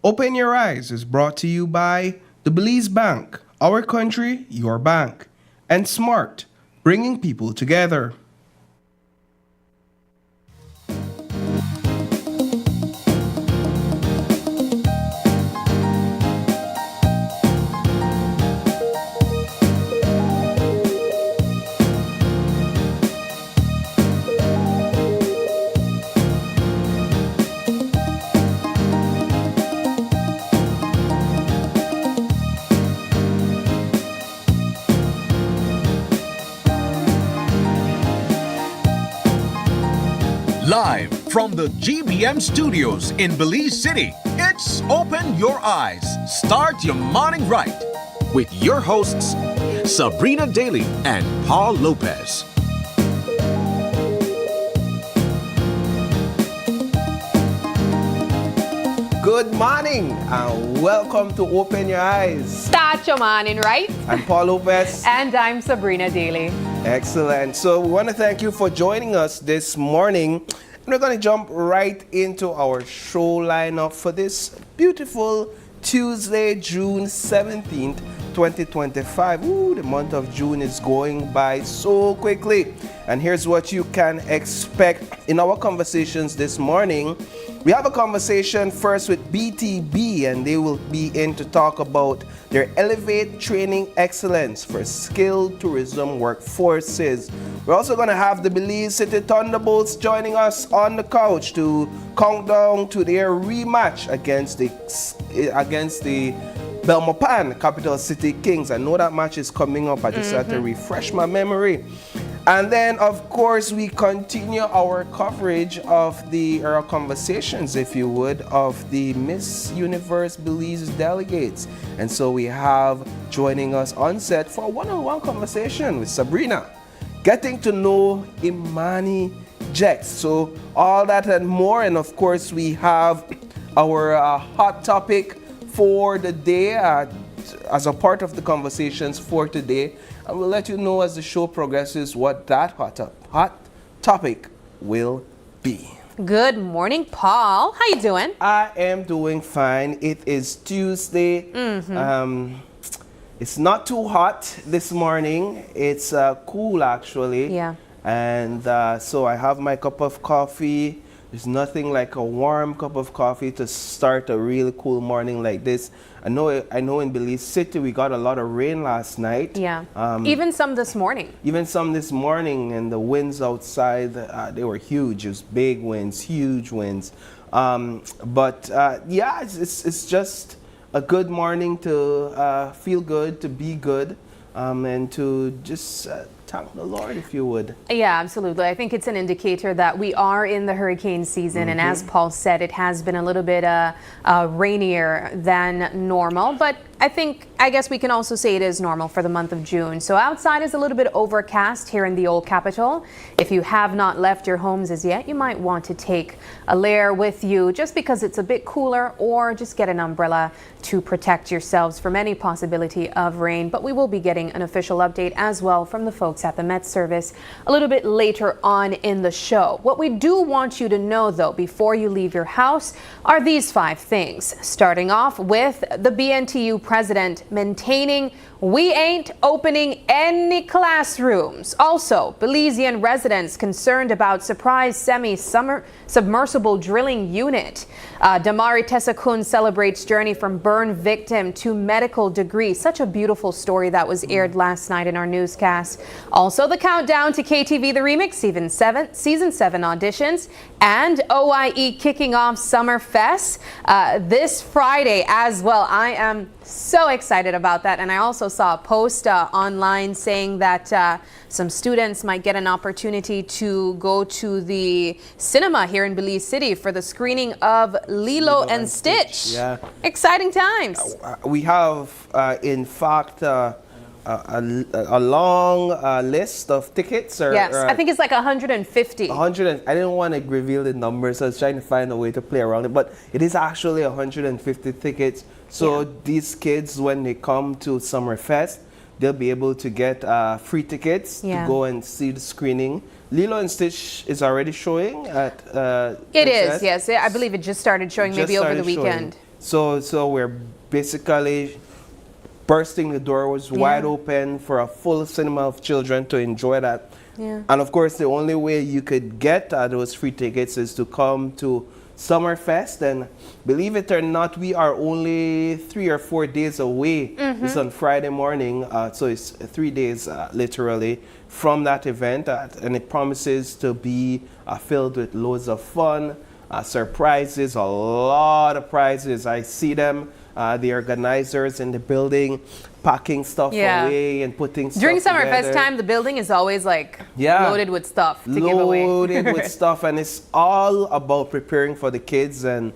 Open Your Eyes is brought to you by the Belize Bank, our country, your bank, and Smart, bringing people together. Live from the GBM studios in Belize City, it's Open Your Eyes. Start your morning right with your hosts, Sabrina Daly and Paul Lopez. Good morning and welcome to Open Your Eyes. Start your morning right. I'm Paul Lopez. And I'm Sabrina Daly. Excellent. So we want to thank you for joining us this morning. And we're going to jump right into our show lineup for this beautiful Tuesday, June 17th, 2025. Ooh, the month of June is going by so quickly. And here's what you can expect in our conversations this morning. We have a conversation first with BTB, and they will be in to talk about their Elevate Training Excellence for Skilled Tourism Workforces. We're also going to have the Belize City Thunderbolts joining us on the couch to count down to their rematch against the Belmopan Capital City Kings. I know that match is coming up. I just had to refresh my memory. And then, of course, we continue our coverage of our conversations, if you would, of the Miss Universe Belize delegates. And so we have joining us on set for a one-on-one conversation with Sabrina, getting to know Imani Jets. So all that and more. And of course, we have our hot topic for the day as a part of the conversations for today. And we'll let you know as the show progresses what that hot topic will be. Good morning, Paul. How you doing? I am doing fine. It is Tuesday. It's not too hot this morning. It's cool, actually. Yeah. And so I have my cup of coffee. There's nothing like a warm cup of coffee to start a really cool morning like this. I know in Belize City we got a lot of rain last night. Yeah. Even some this morning. Even some this morning, and the winds outside, they were huge. It was big winds, huge winds. Yeah, it's just a good morning to feel good, to be good, and to just thank the Lord, if you would. Yeah, absolutely. I think it's an indicator that we are in the hurricane season. And as Paul said, it has been a little bit rainier than normal. But I guess we can also say it is normal for the month of June. So outside is a little bit overcast here in the old capital. If you have not left your homes as yet, you might want to take a layer with you just because it's a bit cooler, or just get an umbrella to protect yourselves from any possibility of rain. But we will be getting an official update as well from the folks at the Met Service a little bit later on in the show. What we do want you to know, though, before you leave your house are these 5 things. Starting off with the BNTU president maintaining we ain't opening any classrooms. Also, Belizean residents concerned about surprise semi-submersible drilling unit. Damari Tesakun celebrates journey from burn victim to medical degree. Such a beautiful story that was aired last night in our newscast. Also, the countdown to KTV The Remix Season 7 auditions, and OIE kicking off Summer Fest this Friday as well. I am so excited about that. And I also saw a post online saying that some students might get an opportunity to go to the cinema here in Belize City for the screening of Lilo and Stitch. Yeah. Exciting times. We have, in fact, a long list of tickets. Yes, I think it's like 150. 100. I didn't want to reveal the numbers. I was trying to find a way to play around it, but it is actually 150 tickets. So these kids, when they come to Summerfest, they'll be able to get free tickets to go and see the screening. Lilo and Stitch is already showing at It is, yes. I believe it just started showing maybe over the weekend. So we're basically bursting the door was wide open for a full cinema of children to enjoy that. Yeah. And of course, the only way you could get those free tickets is to come to Summerfest. And believe it or not, we are only 3 or 4 days away. It's on Friday morning, so it's 3 days literally from that event. And it promises to be filled with loads of fun, surprises, a lot of prizes. I see them. The organizers in the building packing stuff away and putting stuff During Summerfest together. time, the building is always like loaded with stuff to give away. Loaded with stuff, and it's all about preparing for the kids and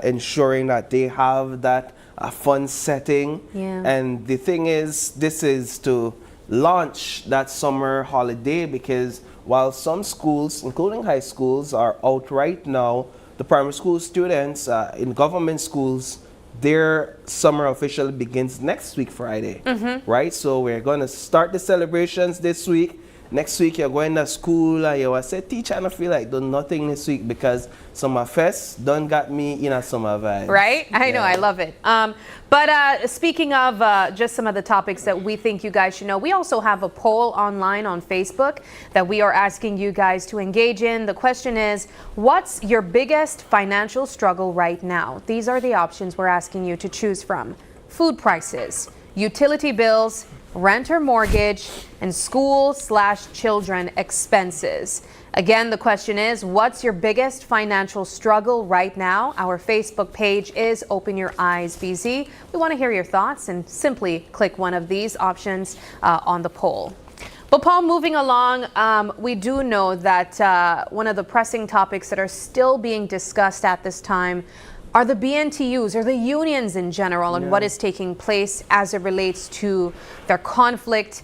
ensuring that they have that fun setting. Yeah. And the thing is, this is to launch that summer holiday, because while some schools, including high schools, are out right now, the primary school students in government schools, their summer officially begins next week, Friday, right? So we're going to start the celebrations this week. Next week, you're going to school and you will say, teacher, I don't feel like doing nothing this week because Summerfest done got me in a summer vibe. Right? I know, I love it. But speaking of just some of the topics that we think you guys should know, we also have a poll online on Facebook that we are asking you guys to engage in. The question is, what's your biggest financial struggle right now? These are the options we're asking you to choose from. Food prices, utility bills, rent or mortgage, and school/children expenses. Again, the question is, what's your biggest financial struggle right now? Our Facebook page is Open Your Eyes BZ. We want to hear your thoughts, and simply click one of these options on the poll. But Paul, moving along, we do know that one of the pressing topics that are still being discussed at this time are the BNTUs, or the unions in general, and what is taking place as it relates to their conflict,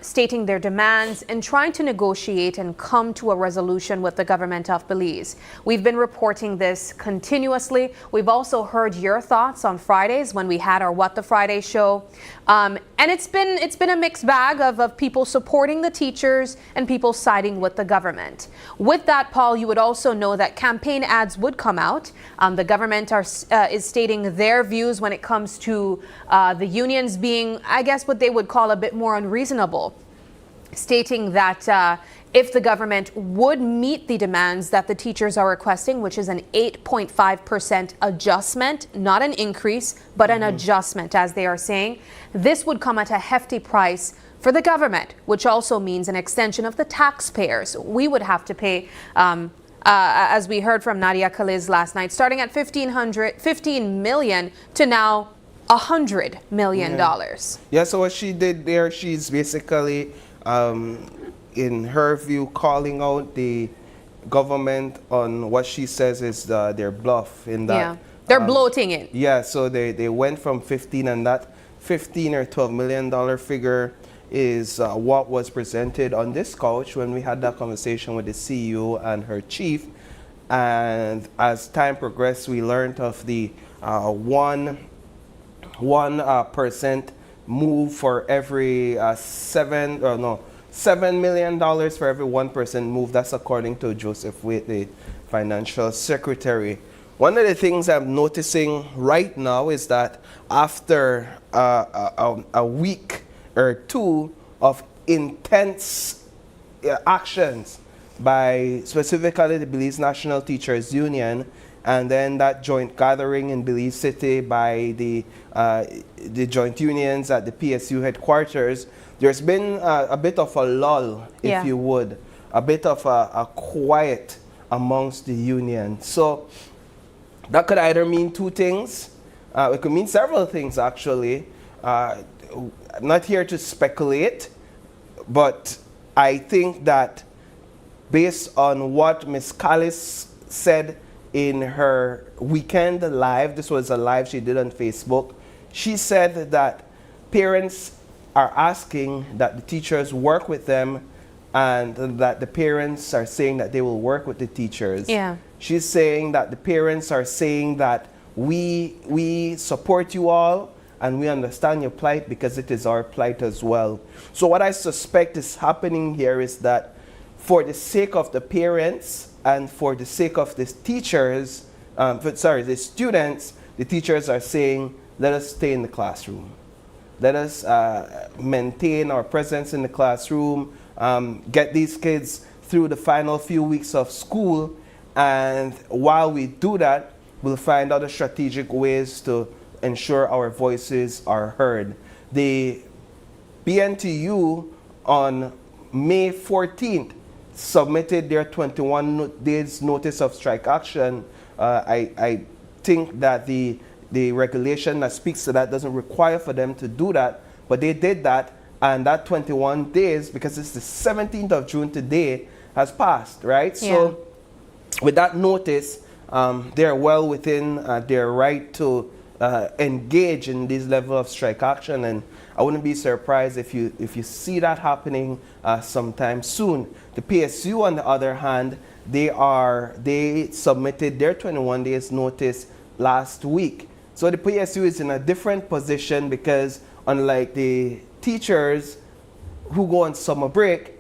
stating their demands, and trying to negotiate and come to a resolution with the government of Belize. We've been reporting this continuously. We've also heard your thoughts on Fridays when we had our What the Friday show. And it's been a mixed bag of people supporting the teachers and people siding with the government. With that, Paul, you would also know that campaign ads would come out. The government is stating their views when it comes to the unions being, I guess, what they would call a bit more unreasonable, stating that if the government would meet the demands that the teachers are requesting, which is an 8.5% adjustment, not an increase, but an adjustment, as they are saying, this would come at a hefty price for the government, which also means an extension of the taxpayers. We would have to pay, as we heard from Nadia Kaliz last night, starting at $15 million to now $100 million. Yeah, so what she did there, she's basically, in her view, calling out the government on what she says is their bluff in that. Yeah, they're bloating it. Yeah, so they went from 15, and that $15 or $12 million figure is what was presented on this couch when we had that conversation with the CEO and her chief. And as time progressed, we learned of the 1% move for every $7 million for every 1% move. That's according to Joseph Waite, the financial secretary. One of the things I'm noticing right now is that after a week or two of intense actions by specifically the Belize National Teachers Union, and then that joint gathering in Belize City by the joint unions at the PSU headquarters, there's been a bit of a lull, if you would, a bit of a quiet amongst the union. So that could either mean two things. It could mean several things, actually. I'm not here to speculate, but I think that based on what Ms. Callis said in her weekend live, this was a live she did on Facebook, she said that parents are asking that the teachers work with them, and that the parents are saying that they will work with the teachers. Yeah. She's saying that the parents are saying that we support you all and we understand your plight because it is our plight as well. So what I suspect is happening here is that for the sake of the parents and for the sake of the teachers, the students, the teachers are saying, let us stay in the classroom. Let us maintain our presence in the classroom, get these kids through the final few weeks of school, and while we do that, we'll find other strategic ways to ensure our voices are heard. The BNTU on May 14th submitted their 21 days notice of strike action. I think that the regulation that speaks to that doesn't require for them to do that, but they did that, and that 21 days, because it's the 17th of June today, has passed, right? Yeah. So with that notice, they're well within their right to engage in this level of strike action, and I wouldn't be surprised if you see that happening sometime soon. The PSU, on the other hand, they submitted their 21 days notice last week. So the PSU is in a different position because, unlike the teachers who go on summer break,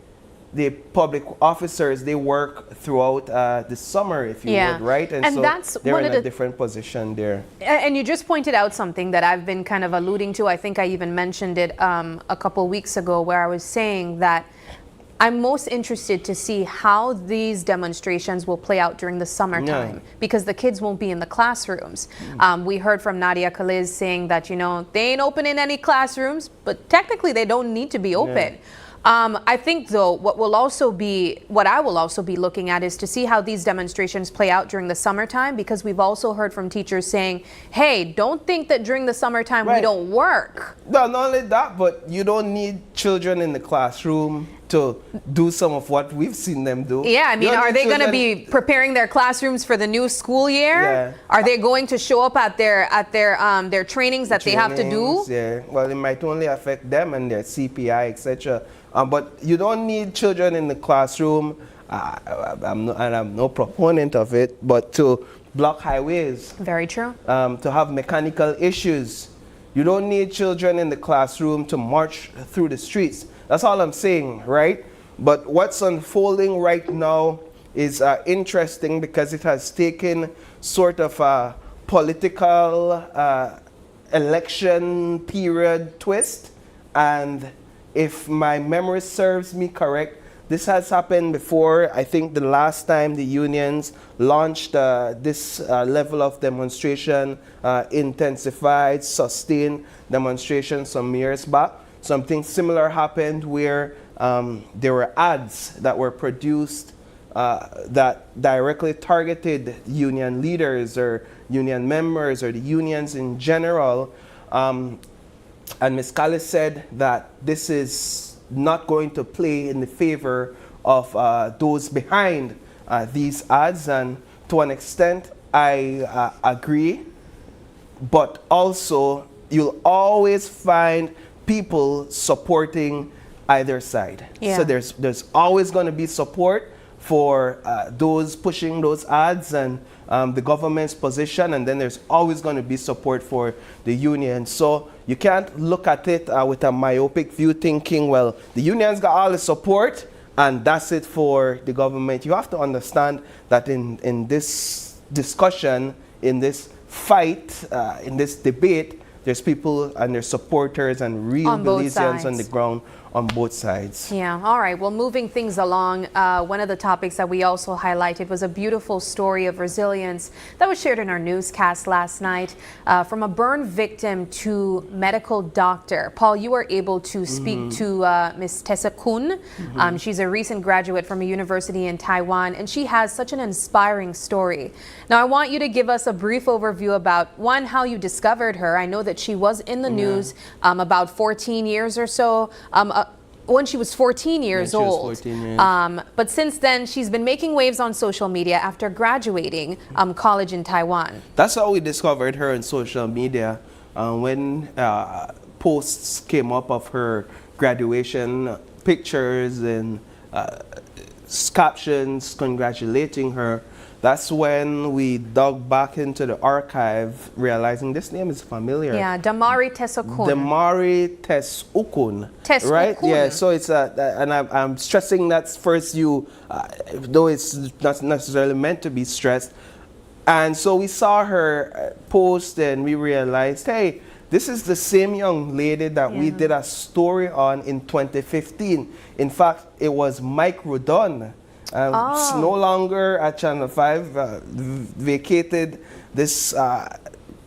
the public officers, they work throughout the summer, if you would, right? And so that's they're one in of a different position there. And you just pointed out something that I've been kind of alluding to. I think I even mentioned it a couple weeks ago, where I was saying that I'm most interested to see how these demonstrations will play out during the summertime, because the kids won't be in the classrooms. We heard from Nadia Khalid saying that, they ain't opening any classrooms, but technically they don't need to be open. I think, though, what I will also be looking at is to see how these demonstrations play out during the summertime, because we've also heard from teachers saying, hey, don't think that during the summertime we don't work. No, not only that, but you don't need children in the classroom to do some of what we've seen them do. Yeah, I mean, are they going to be preparing their classrooms for the new school year? Yeah. Are they going to show up at their trainings that they have to do? Yeah, well, it might only affect them and their CPI, etc. But you don't need children in the classroom. I'm no proponent of it, but to block highways. Very true. To have mechanical issues. You don't need children in the classroom to march through the streets. That's all I'm saying, right? But what's unfolding right now is interesting, because it has taken sort of a political election period twist. And if my memory serves me correct, this has happened before. I think the last time the unions launched this level of demonstration, intensified, sustained demonstration some years back. Something similar happened where there were ads that were produced that directly targeted union leaders or union members or the unions in general. And Ms. Callis said that this is not going to play in the favor of those behind these ads. And to an extent, I agree. But also, you'll always find people supporting either side. Yeah. So there's always going to be support for those pushing those ads and the government's position, and then there's always going to be support for the union. So you can't look at it with a myopic view, thinking, well, the union's got all the support and that's it for the government. You have to understand that in this discussion, in this fight, in this debate, there's people and there's supporters and real Belizeans on the ground on both sides. Yeah, all right. Well, moving things along, one of the topics that we also highlighted was a beautiful story of resilience that was shared in our newscast last night, from a burn victim to medical doctor. Paul, you were able to speak to Ms. Tessa Kun. She's a recent graduate from a university in Taiwan, and she has such an inspiring story. Now, I want you to give us a brief overview about, one, how you discovered her. I know that she was in the news about 14 years or so. When she was 14 years old. 14 years. But since then, she's been making waves on social media after graduating college in Taiwan. That's how we discovered her on social media. When posts came up of her graduation pictures and captions congratulating her, that's when we dug back into the archive, realizing this name is familiar. Yeah, Damari Tesukun. Damari Tesukun. Right? Yeah, so it's and I'm stressing that first, though it's not necessarily meant to be stressed. And so we saw her post and we realized, hey, this is the same young lady that we did a story on in 2015. In fact, it was Mike Rodon. It's no longer at Channel 5, vacated this,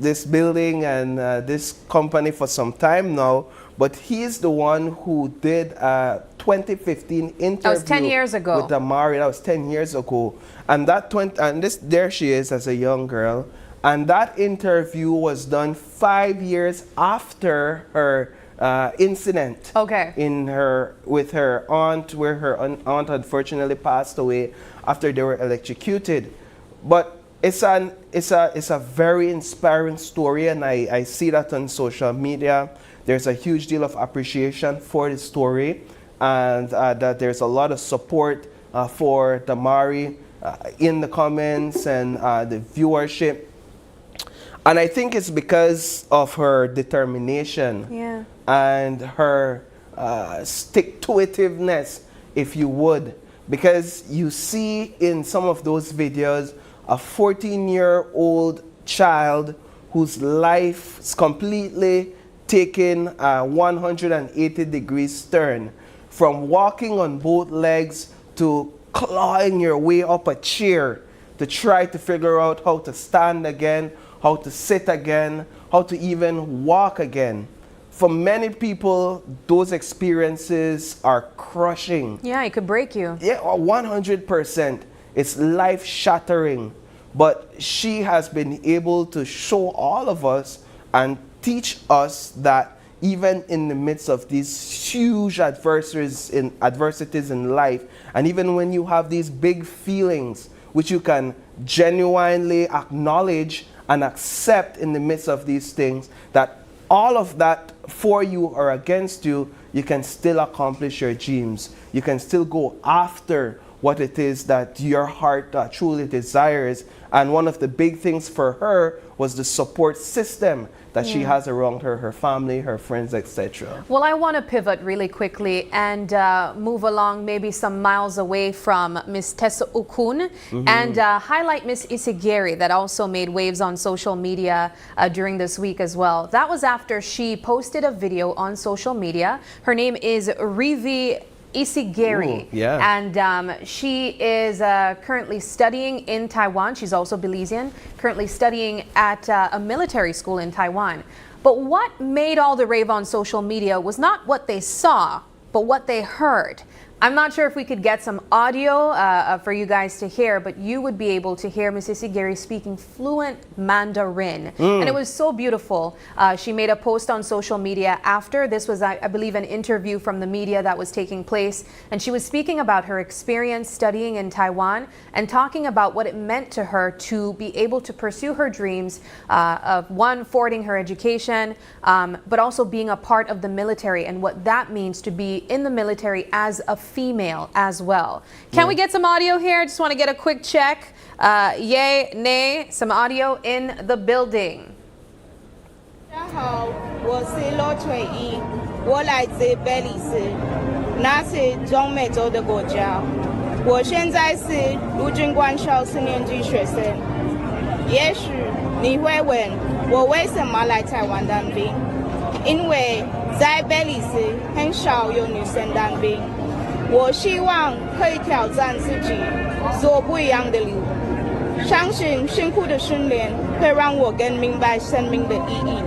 this building and this company for some time now. But he's the one who did a 2015 interview. That was 10 years ago. With Amari. That was 10 years ago. And there she is as a young girl. And that interview was done 5 years after her incident. Okay. With her aunt, where her aunt unfortunately passed away after they were electrocuted. But it's a very inspiring story, and I see that on social media. There's a huge deal of appreciation for the story, and that there's a lot of support for Damari in the comments and the viewership. And I think it's because of her determination and her stick-to-itiveness, if you would. Because you see in some of those videos a 14-year-old child whose life is completely taken a 180 degrees turn, from walking on both legs to clawing your way up a chair to try to figure out how to stand again, how to sit again, how to even walk again. For many people, those experiences are crushing. Yeah, it could break you. Yeah, 100%. It's life-shattering. But she has been able to show all of us and teach us that even in the midst of these huge adversities in life, and even when you have these big feelings, which you can genuinely acknowledge and accept in the midst of these things, that all of that for you or against you, you can still accomplish your dreams. You can still go after what it is that your heart truly desires. And one of the big things for her was the support system that she has around her, her family, her friends, etc. Well, I want to pivot really quickly and move along maybe some miles away from Miss Tessa Okun and highlight Miss Isigeri, that also made waves on social media during this week as well. That was after she posted a video on social media. Her name is Rivi Isigeri. And she is currently studying in Taiwan. She's also Belizean, currently studying at a military school in Taiwan. But what made all the rave on social media was not what they saw, but what they heard. I'm not sure if we could get some audio for you guys to hear, but you would be able to hear Miss Isigeri speaking fluent Mandarin. And it was so beautiful. She made a post on social media after. This was, I believe, an interview from the media that was taking place. And she was speaking about her experience studying in Taiwan and talking about what it meant to her to be able to pursue her dreams of, one, forwarding her education, but also being a part of the military and what that means to be in the military as a female as well. Can we get some audio here? Just want to get a quick check. Yay, nay, some audio in the building. 大家好，我是骆翠依，我来自贝里斯，那是中美洲的国家。我现在是陆军官校4年级学生。也许你会问我为什么来台湾当兵？因为在贝里斯很少有女生当兵。我希望可以挑战自己，走不一样的路。相信辛苦的训练会让我更明白生命的意义。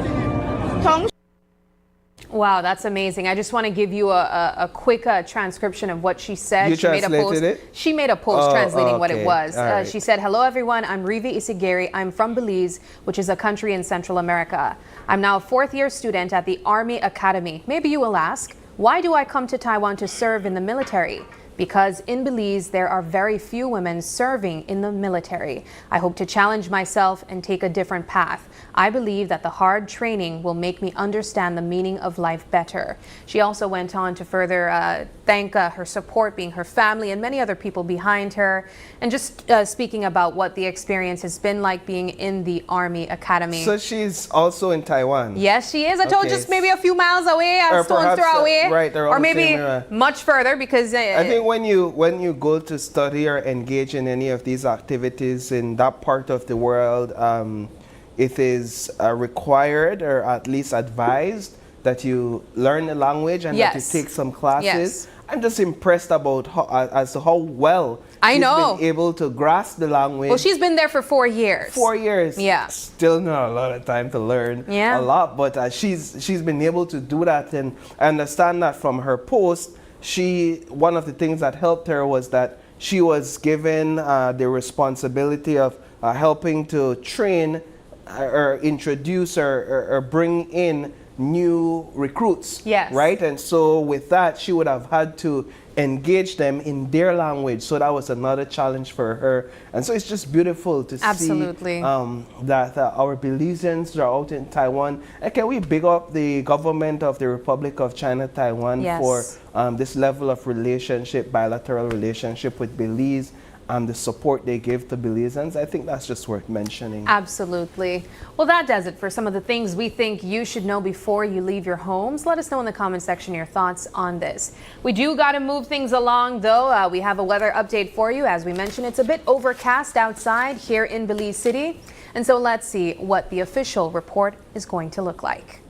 Wow, that's amazing. I just want to give you a quick transcription of what she said. You she made a post. She made a post translating what it was. Right. She said, "Hello everyone, I'm Rivi Isigeri. I'm from Belize, which is a country in Central America. I'm now a 4th-year student at the Army Academy. Maybe you will ask, why do I come to Taiwan to serve in the military? Because in Belize, there are very few women serving in the military. I hope to challenge myself and take a different path. I believe that the hard training will make me understand the meaning of life better." She also went on to further thank her support, being her family and many other people behind her, and just speaking about what the experience has been like being in the Army Academy. So she's also in Taiwan? Yes, she is. I told you, just maybe a few miles away, a stone's throw away. Right, or maybe much further, because I think when you go to study or engage in any of these activities in that part of the world, it is required or at least advised that you learn the language and that you Yes. take some classes. Yes. I'm just impressed about as to how well I she's know. been able to grasp the language. Well, she's been there for 4 years. 4 years. Yeah. Still not a lot of time to learn Yeah. a lot, but she's been able to do that, and I understand that from her post. One of the things that helped her was that she was given the responsibility of helping to train or introduce or bring in new recruits. Yes. Right? And so with that, she would have had to engage them in their language. So that was another challenge for her. And so it's just beautiful to Absolutely. see that our Belizeans are out in Taiwan. And can we big up the government of the Republic of China, Taiwan, Yes. for this level of relationship, bilateral relationship with Belize, and the support they give to Belizeans. I think that's just worth mentioning. Absolutely. Well, that does it for some of the things we think you should know before you leave your homes. Let us know in the comment section your thoughts on this. We do got to move things along, though. We have a weather update for you. As we mentioned, it's a bit overcast outside here in Belize City. And so let's see what the official report is going to look like.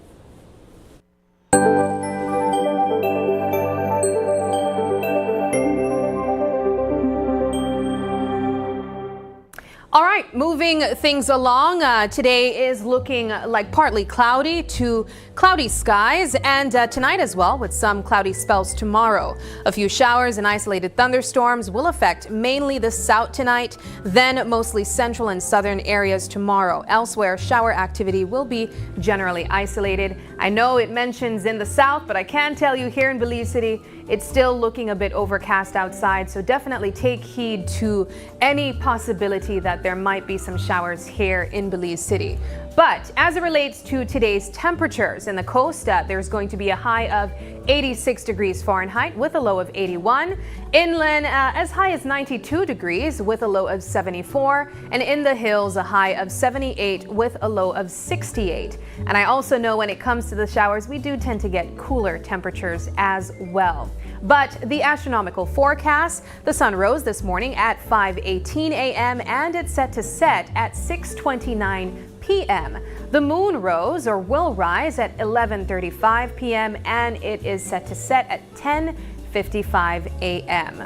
All right, moving things along. Today is looking like partly cloudy to cloudy skies, and tonight as well, with some cloudy spells tomorrow. A few showers and isolated thunderstorms will affect mainly the south tonight, then mostly central and southern areas tomorrow. Elsewhere, shower activity will be generally isolated. I know it mentions in the south, but I can tell you here in Belize City, it's still looking a bit overcast outside, so definitely take heed to any possibility that there might be some showers here in Belize City. But as it relates to today's temperatures in the coast, there's going to be a high of 86 degrees Fahrenheit with a low of 81. Inland, as high as 92 degrees with a low of 74. And in the hills, a high of 78 with a low of 68. And I also know when it comes to the showers, we do tend to get cooler temperatures as well. But the astronomical forecast, the sun rose this morning at 5:18 a.m. and it's set to set at 6:29 p.m. The moon rose or will rise at 11:35 p.m. and it is set to set at 10:55 a.m.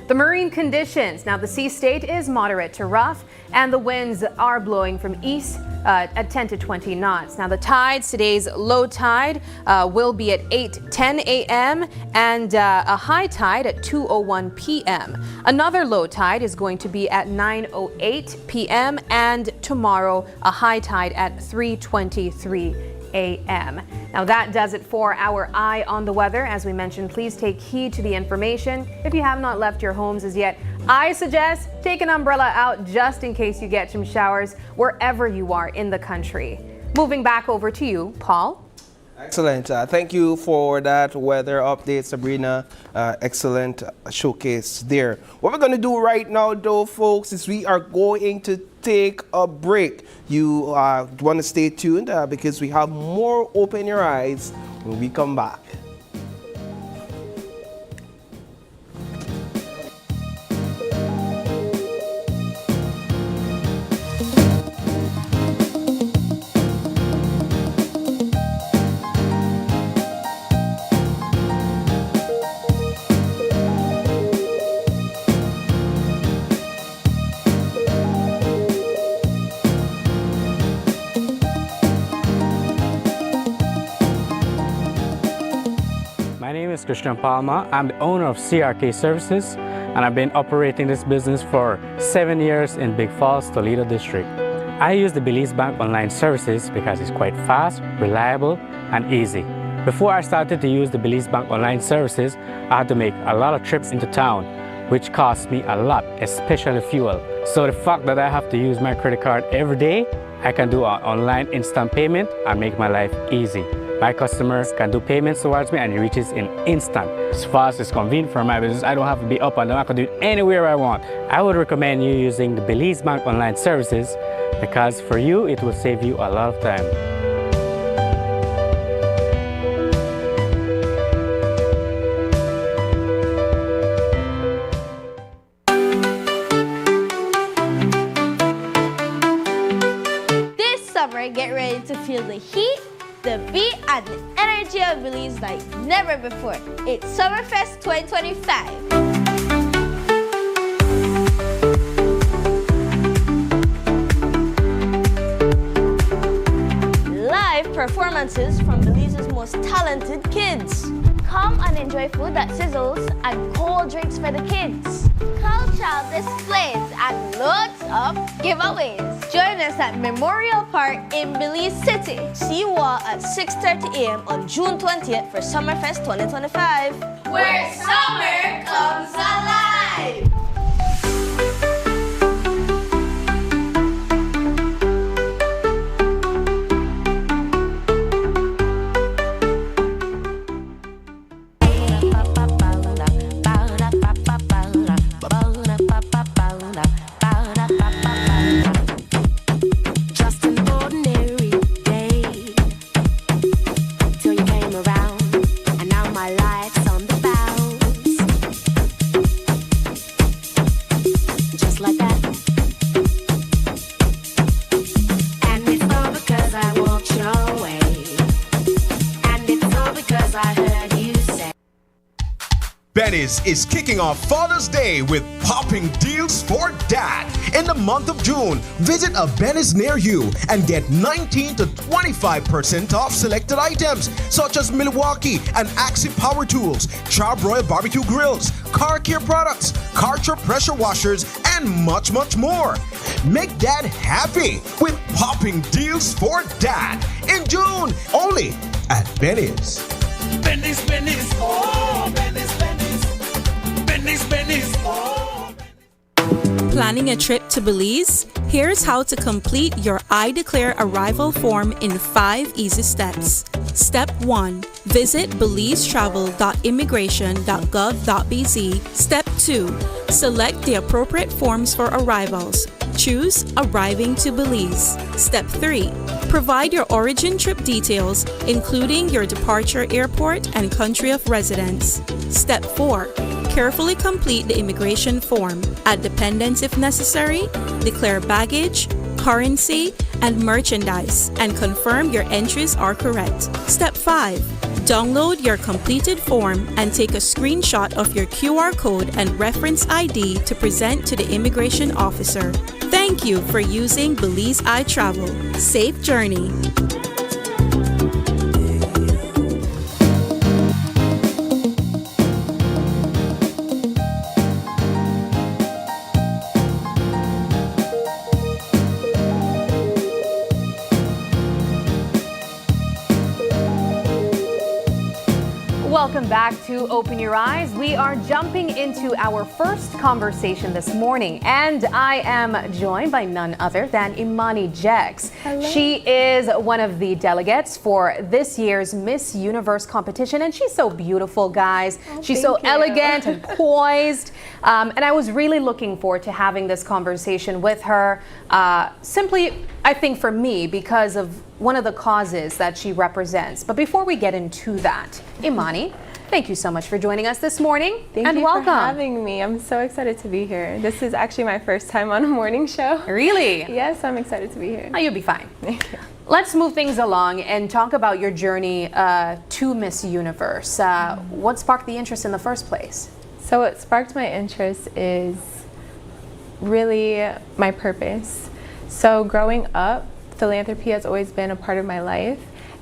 The marine conditions. Now the sea state is moderate to rough and the winds are blowing from east at 10 to 20 knots. Now the tides, today's low tide will be at 8:10 a.m. and a high tide at 2:01 p.m. Another low tide is going to be at 9:08 p.m. and tomorrow a high tide at 3:23 a.m. Now that does it for our eye on the weather. As we mentioned, please take heed to the information. If you have not left your homes as yet, I suggest take an umbrella out just in case you get some showers wherever you are in the country. Moving back over to you, Paul. Excellent. Thank you for that weather update, Sabrina. Excellent showcase there. What we're going to do right now, though, folks, is we are going to take a break. You want to stay tuned because we have more Open Your Eyes when we come back. My name is Christian Palma. I'm the owner of CRK Services, and I've been operating this business for 7 years in Big Falls, Toledo District. I use the Belize Bank online services because it's quite fast, reliable, and easy. Before I started to use the Belize Bank online services, I had to make a lot of trips into town, which cost me a lot, especially fuel. So the fact that I have to use my credit card every day, I can do an online instant payment and make my life easy. My customers can do payments towards me and it reaches in instant. It's fast, it's convenient for my business. I don't have to be up and down. I can do it anywhere I want. I would recommend you using the Belize Bank online services because for you, it will save you a lot of time. summer, get ready to feel the heat, the beat, and the energy of Belize like never before. It's Summerfest 2025. Live performances from Belize's most talented kids. Come and enjoy food that sizzles and cold drinks for the kids. Cultural displays and loads of giveaways. Join us at Memorial Park in Belize City. See you all at 6:30 a.m. on June 20th for Summerfest 2025. Where summer comes alive! Belize is kicking off Father's Day with popping deals for dad. In the month of June, visit a Belize near you and get 19 to 25% off selected items such as Milwaukee and Axie power tools, Charbroil barbecue grills, car care products, Karcher pressure washers, and much, much more. Make dad happy with popping deals for dad in June, only at Belize. Belize, Belize, oh, Belize, Belize, Belize, Belize, oh. Planning a trip to Belize? Here's how to complete your I Declare Arrival form in 5 easy steps. Step 1. Visit belizetravel.immigration.gov.bz. Step 2. Select the appropriate forms for arrivals. Choose Arriving to Belize. Step 3. Provide your origin trip details, including your departure airport and country of residence. Step 4. Carefully complete the immigration form. Add dependents if necessary. Declare baggage, currency, and merchandise, and confirm your entries are correct. Step 5. Download your completed form and take a screenshot of your QR code and reference ID to present to the immigration officer. Thank you for using Belize iTravel. Safe journey. Welcome back to Open Your Eyes. We are jumping into our first conversation this morning, and I am joined by none other than Imani Jex. Hello. She is one of the delegates for this year's Miss Universe competition, and she's so beautiful, guys. She's so elegant and poised, and I was really looking forward to having this conversation with her, simply, I think, for me, because of one of the causes that she represents. But before we get into that, Imani, thank you so much for joining us this morning. Thank you welcome. for having me. I'm so excited to be here. This is actually my first time on a morning show. Really? Yes, I'm excited to be here. Oh, you'll be fine. Thank you. Let's move things along and talk about your journey to Miss Universe. What sparked the interest in the first place? So what sparked my interest is really my purpose. So growing up, philanthropy has always been a part of my life,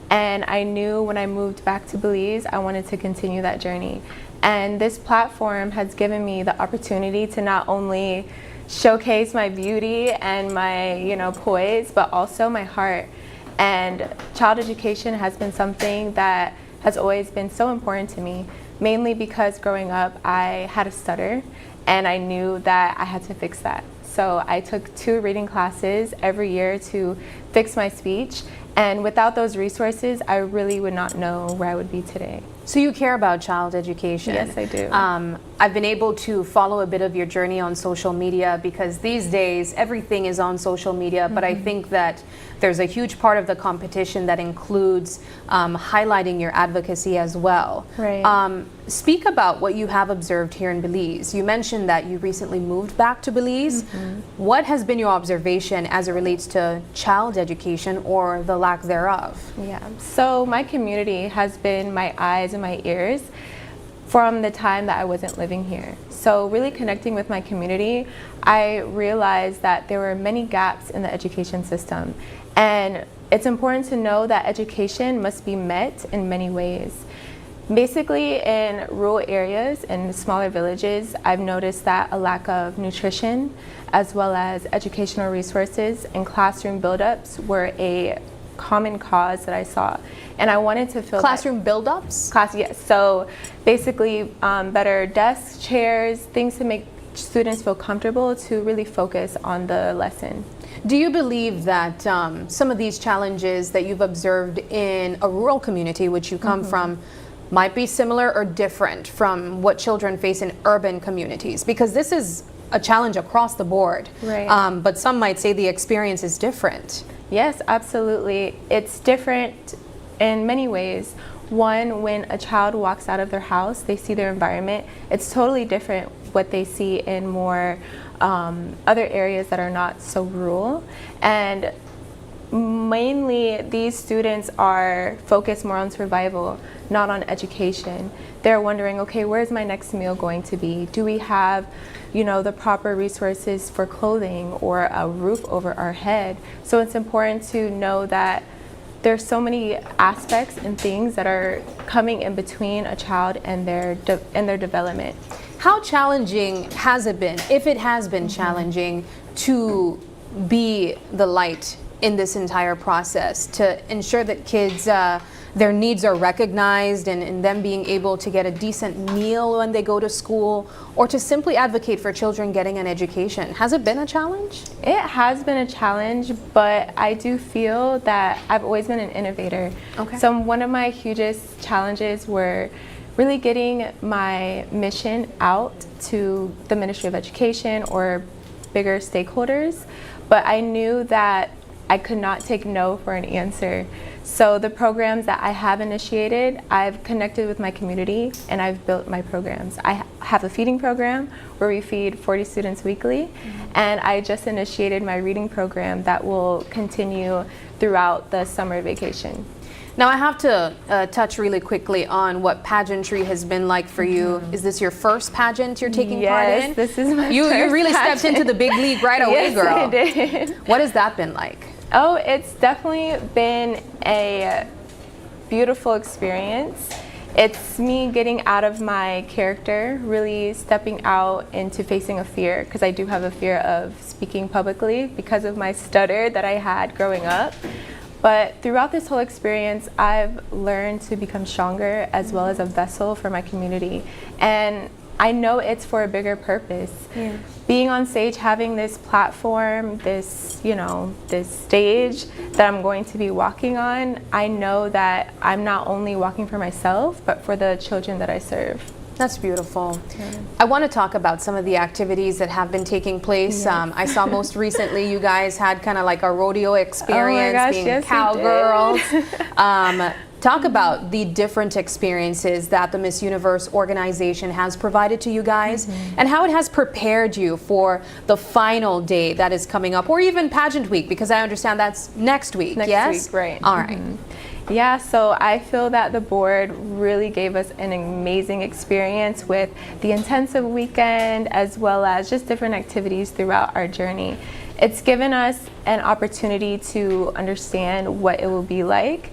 and I knew when I moved back to Belize, I wanted to continue that journey. And this platform has given me the opportunity to not only showcase my beauty and my, poise, but also my heart. And child education has been something that has always been so important to me, mainly because growing up, I had a stutter, and I knew that I had to fix that. So I took 2 reading classes every year to fix my speech, and without those resources, I really would not know where I would be today. So you care about child education. Yes, I do. I've been able to follow a bit of your journey on social media, because these days everything is on social media, but I think that there's a huge part of the competition that includes highlighting your advocacy as well. Right. Speak about what you have observed here in Belize. You mentioned that you recently moved back to Belize. What has been your observation as it relates to child education or the lack thereof? Yeah, so my community has been my eyes and my ears from the time that I wasn't living here. So really connecting with my community, I realized that there were many gaps in the education system. And it's important to know that education must be met in many ways. Basically, in rural areas and smaller villages, I've noticed that a lack of nutrition, as well as educational resources and classroom buildups were a common cause that I saw. And I wanted to feel classroom buildups? Yes. So basically, better desks, chairs, things to make students feel comfortable to really focus on the lesson. Do you believe that some of these challenges that you've observed in a rural community, which you come from, might be similar or different from what children face in urban communities? Because this is a challenge across the board, right? But some might say the experience is different. Yes, absolutely. It's different in many ways. One, when a child walks out of their house, they see their environment. It's totally different what they see in more other areas that are not so rural. And mainly these students are focused more on survival, not on education. They're wondering, okay, where's my next meal going to be? Do we have, the proper resources for clothing or a roof over our head? So it's important to know that there's so many aspects and things that are coming in between a child and their development. How challenging has it been, if it has been challenging, to be the light in this entire process, to ensure that kids, their needs are recognized and them being able to get a decent meal when they go to school, or to simply advocate for children getting an education? Has it been a challenge? It has been a challenge, but I do feel that I've always been an innovator. Okay. So one of my hugest challenges were really getting my mission out to the Ministry of Education or bigger stakeholders, but I knew that I could not take no for an answer. So the programs that I have initiated, I've connected with my community and I've built my programs. I have a feeding program where we feed 40 students weekly, and I just initiated my reading program that will continue throughout the summer vacation. Now I have to touch really quickly on what pageantry has been like for you. Is this your first pageant you're taking part in? Yes, this is my first You really pageant. stepped into the big league right away, Yes, girl. I did. What has that been like? Oh, it's definitely been a beautiful experience. It's me getting out of my character, really stepping out into facing a fear, because I do have a fear of speaking publicly because of my stutter that I had growing up. But throughout this whole experience, I've learned to become stronger as well as a vessel for my community. And I know it's for a bigger purpose. Yeah. Being on stage, having this platform, this stage that I'm going to be walking on, I know that I'm not only walking for myself, but for the children that I serve. That's beautiful. I want to talk about some of the activities that have been taking place. Yes. I saw most recently you guys had kind of like a rodeo experience, gosh, being yes, we cowgirls. Talk about the different experiences that the Miss Universe organization has provided to you guys, and how it has prepared you for the final day that is coming up, or even pageant week, because I understand that's next week. Next week, right. All right. Yeah, so I feel that the board really gave us an amazing experience with the intensive weekend, as well as just different activities throughout our journey. It's given us an opportunity to understand what it will be like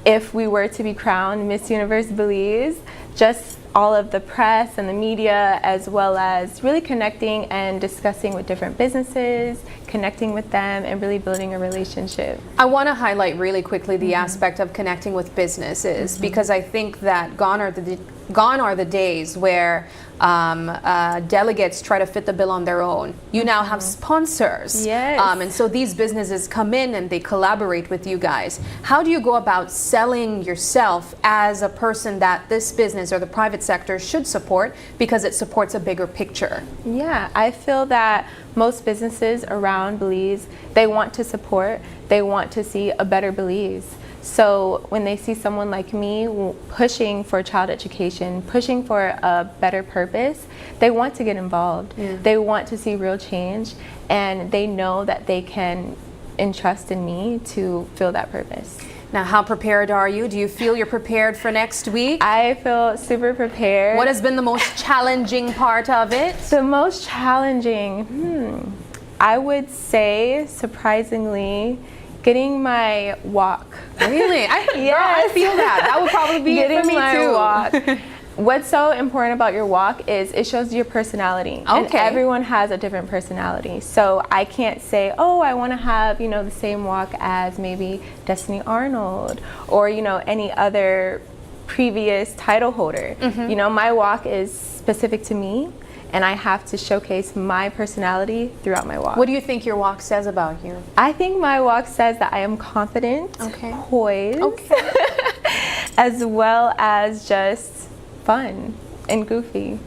if we were to be crowned Miss Universe Belize, just all of the press and the media, as well as really connecting and discussing with different businesses, connecting with them, and really building a relationship. I want to highlight really quickly the aspect of connecting with businesses, because I think that gone are the days where delegates try to fit the bill on their own. You now have sponsors. Yes. And so these businesses come in and they collaborate with you guys. How do you go about selling yourself as a person that this business or the private sector should support, because it supports a bigger picture? Yeah, I feel that most businesses around Belize, they want to support, they want to see a better Belize. So when they see someone like me pushing for child education, pushing for a better purpose, they want to get involved. They want to see real change, and they know that they can entrust in me to fill that purpose. Now, how prepared are you? Do you feel you're prepared for next week? I feel super prepared. What has been the most challenging part of it? The most challenging, I would say, surprisingly, getting my walk. Really? I feel that. That would probably be it for me too. Walk. What's so important about your walk is it shows your personality. Okay. And everyone has a different personality. So I can't say, oh, I want to have, the same walk as maybe Destiny Arnold or, any other previous title holder. My walk is specific to me, and I have to showcase my personality throughout my walk. What do you think your walk says about you? I think my walk says that I am confident, poised, as well as just fun and goofy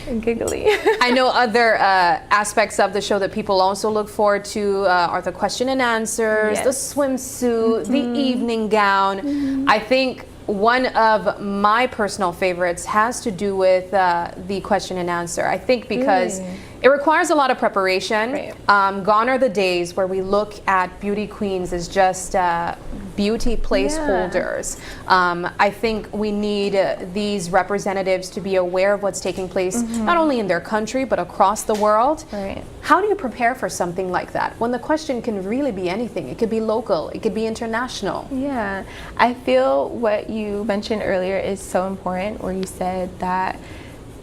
and giggly. I know other aspects of the show that people also look forward to are the question and answers, the swimsuit, the evening gown. I think one of my personal favorites has to do with the question and answer. I think because it requires a lot of preparation. Gone are the days where we look at beauty queens as just beauty placeholders. I think we need these representatives to be aware of what's taking place, not only in their country, but across the world. How do you prepare for something like that when the question can really be anything? It could be local, it could be international. Yeah, I feel what you mentioned earlier is so important, where you said that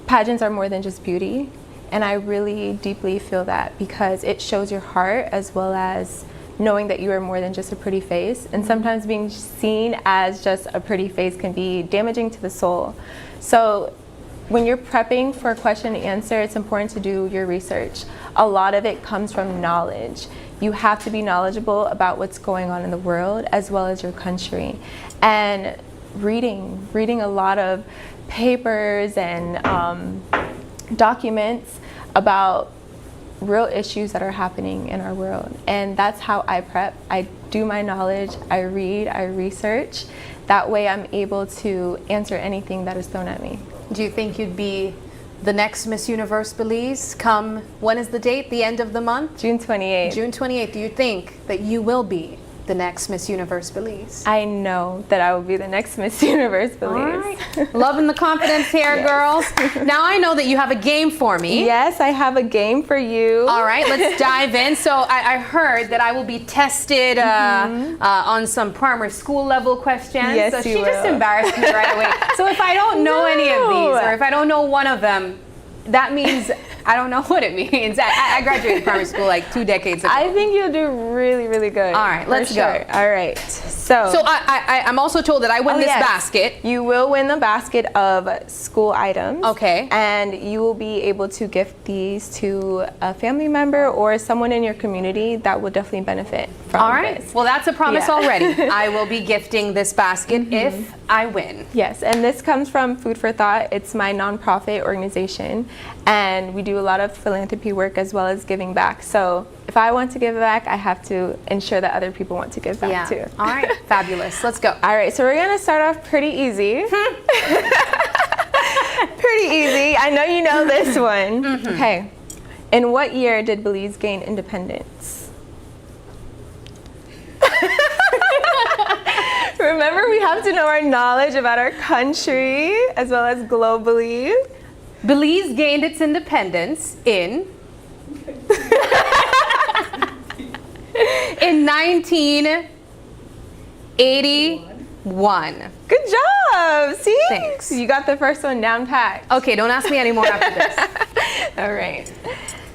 pageants are more than just beauty. And I really deeply feel that, because it shows your heart, as well as knowing that you are more than just a pretty face. And sometimes being seen as just a pretty face can be damaging to the soul. So when you're prepping for a question and answer, it's important to do your research. A lot of it comes from knowledge. You have to be knowledgeable about what's going on in the world, as well as your country. And reading a lot of papers and documents about real issues that are happening in our world. And that's how I prep. I do my knowledge, I read, I research. That way I'm able to answer anything that is thrown at me. Do you think you'd be the next Miss Universe Belize come, when is the date? The end of the month? June 28th. June 28th. Do you think that you will be the next Miss Universe Belize? I know that I will be the next Miss Universe Belize. All right. Loving the confidence here, girls. Now I know that you have a game for me. Yes, I have a game for you. All right, let's dive in. So I heard that I will be tested on some primary school level questions. Yes, so you she will. just embarrassed me right away. So if I don't know any of these, or if I don't know one of them, that means I don't know what it means. I graduated primary school like 2 decades ago. I think you'll do really, really good. All right, let's go. All right. So I'm also told that I win this basket. You will win the basket of school items. Okay. And you will be able to gift these to a family member or someone in your community that will definitely benefit from All right. this. Well, that's a promise already. I will be gifting this basket if I win. Yes, and this comes from Food for Thought. It's my nonprofit organization, and we do a lot of philanthropy work as well as giving back. So if I want to give back, I have to ensure that other people want to give back too. All right, fabulous. Let's go. All right, so we're gonna start off pretty easy. Pretty easy. I know you know this one. Okay. In what year did Belize gain independence? Remember, we have to know our knowledge about our country as well as globally. Belize gained its independence in 1981. Good job. See? Thanks. You got the first one down pat. Okay, don't ask me anymore after this. All right.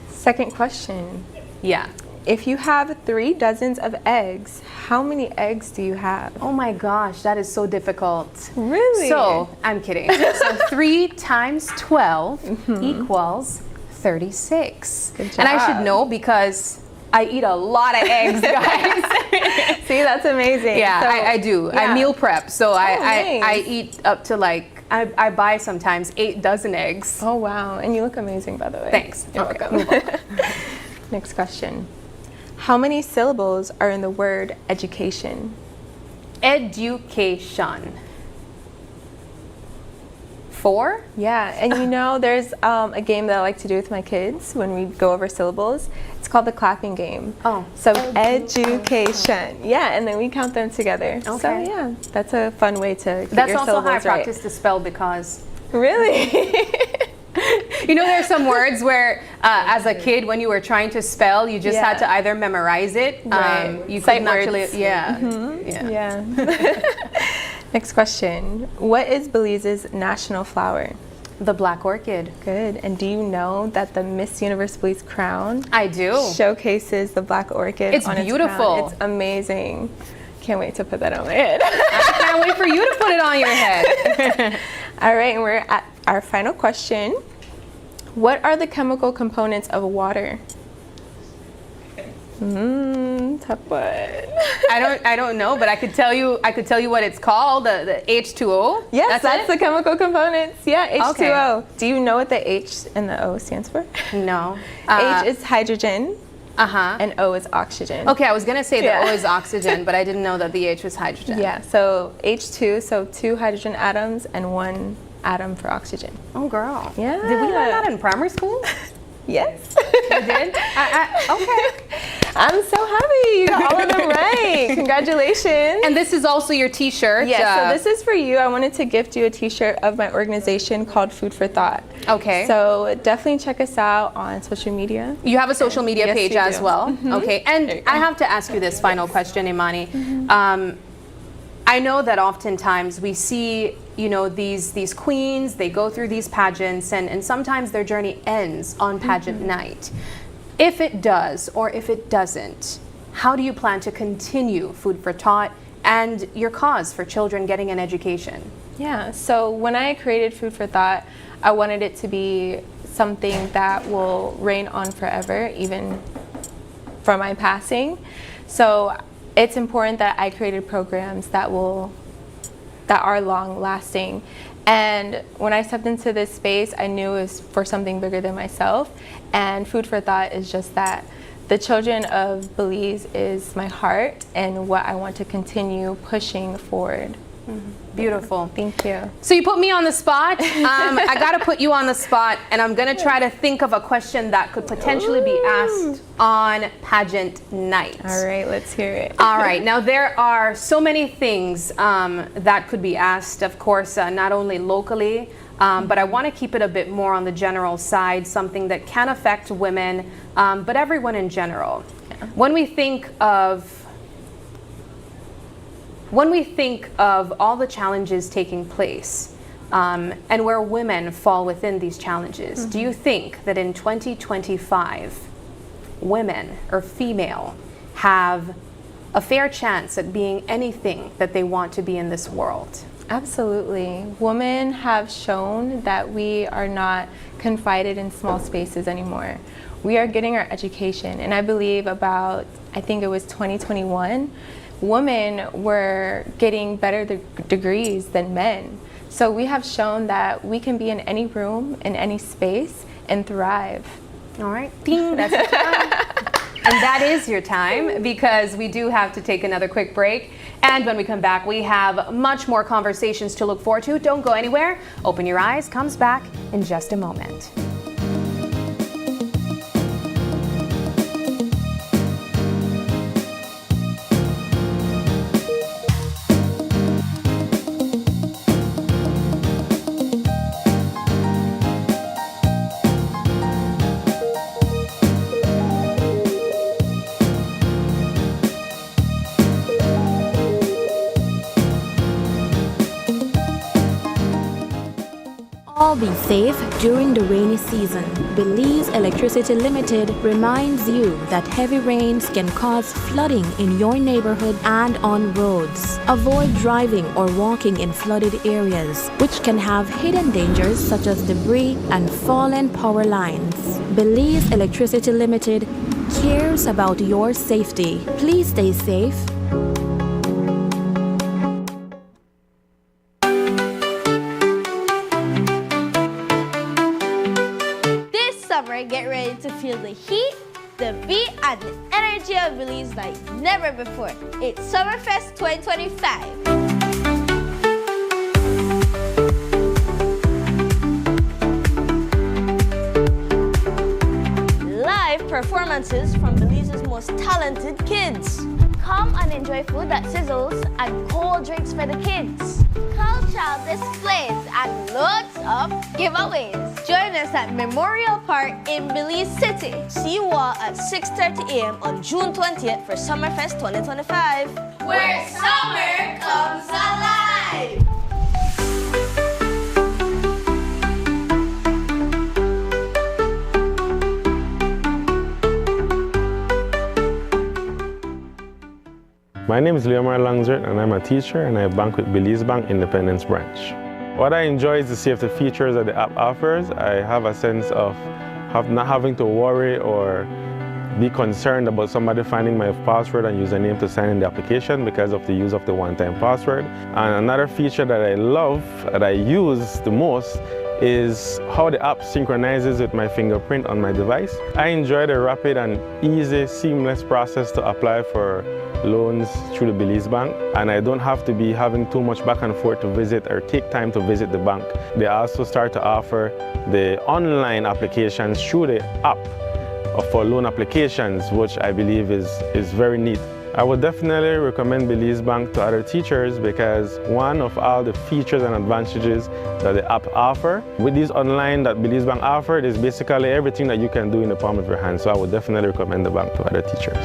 Second question. Yeah. If you have 3 dozens of eggs, how many eggs do you have? Oh my gosh, that is so difficult. Really? So, I'm kidding. So 3 times 12 equals 36. Good job. And I should know because I eat a lot of eggs, guys. See, that's amazing. Yeah, So, I do. yeah. I meal prep. So nice. I eat up to like, I buy sometimes 8 dozen eggs. Oh, wow. And you look amazing, by the way. Thanks. You're Okay, welcome. move on. Next question. How many syllables are in the word education? Education. 4? Yeah, and you know, there's a game that I like to do with my kids when we go over syllables. It's called the clapping game. Oh. So education. Yeah, and then we count them together. Okay. So yeah, that's a fun way to get That's your also how I syllables right. practice to spell because. Really? You know, there are some words where, as a kid, when you were trying to spell, you just had to either memorize it. Right. You Sight couldn't actually. words. Yeah. Mm-hmm. Yeah. Next question. What is Belize's national flower? The black orchid. Good. And do you know that the Miss Universe Belize crown I do. showcases the black orchid It's on beautiful. its crown? It's amazing. Can't wait to put that on my head. I can't wait for you to put it on your head. All right, and we're at our final question. What are the chemical components of water? Tough one. I don't know, but I could tell you what it's called, the H2O. Yes, that's the chemical components. Yeah, H2O. Okay. Do you know what the H and the O stands for? No. H is hydrogen Uh-huh. and O is oxygen. Okay, I was gonna say the Yeah. O is oxygen, but I didn't know that the H was hydrogen. Yeah, so H2, so 2 hydrogen atoms and 1 atom for oxygen. Oh, girl. Yeah. Did we learn that in primary school? Yes. You did? Okay. I'm so happy you got all of them right. Congratulations. And this is also your T-shirt. Yes, so this is for you. I wanted to gift you a T-shirt of my organization called Food for Thought. Okay. So definitely check us out on social media. You have a social media Yes, page we as do. well. Okay. And There you go. I have to ask you this final question, Imani. I know that oftentimes we see, you know, these queens, they go through these pageants and sometimes their journey ends on pageant night. If it does or if it doesn't, how do you plan to continue Food for Thought and your cause for children getting an education? Yeah, so when I created Food for Thought, I wanted it to be something that will reign on forever, even from my passing. So it's important that I created programs that are long lasting. And when I stepped into this space, I knew it was for something bigger than myself. And Food for Thought is just that. The children of Belize is my heart and what I want to continue pushing forward. Beautiful. Thank you. So you put me on the spot. I got to put you on the spot, and I'm going to try to think of a question that could potentially be asked on pageant night. All right, let's hear it. All right. Now, there are so many things that could be asked, of course, not only locally, but I want to keep it a bit more on the general side, something that can affect women, but everyone in general. Yeah. When we think of all the challenges taking place and where women fall within these challenges, do you think that in 2025, women or female have a fair chance at being anything that they want to be in this world? Absolutely. Women have shown that we are not confined in small spaces anymore. We are getting our education, and I believe I think it was 2021, women were getting better degrees than men. So we have shown that we can be in any room, in any space, and thrive. All right, ding, that's your time. And that is your time, because we do have to take another quick break. And when we come back, we have much more conversations to look forward to. Don't go anywhere. Open Your Eyes comes back in just a moment. All be safe during the rainy season. Belize Electricity Limited reminds you that heavy rains can cause flooding in your neighborhood and on roads. Avoid driving or walking in flooded areas, which can have hidden dangers such as debris and fallen power lines. Belize Electricity Limited cares about your safety. Please stay safe. Get ready to feel the heat, the beat, and the energy of Belize like never before. It's Summerfest 2025. Live performances from Belize's most talented kids. Come and enjoy food that sizzles and cold drinks for the kids. Cultural displays and loads of giveaways. Join us at Memorial Park in Belize City. See you all at 6:30 a.m. on June 20th for Summerfest 2025. Where summer comes alive! My name is Leomar Langzert and I'm a teacher and I bank with Belize Bank Independence Branch. What I enjoy is the safety features that the app offers. I have a sense of not having to worry or be concerned about somebody finding my password and username to sign in the application because of the use of the one-time password. And another feature that I love, that I use the most, is how the app synchronizes with my fingerprint on my device. I enjoy the rapid and easy, seamless process to apply for loans through the Belize Bank, and I don't have to be having too much back and forth to visit or take time to visit the bank. They also start to offer the online applications through the app for loan applications, which I believe is very neat. I would definitely recommend Belize Bank to other teachers because one of all the features and advantages that the app offer. With these online that Belize Bank offered is basically everything that you can do in the palm of your hand. So I would definitely recommend the bank to other teachers.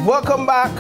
Welcome back.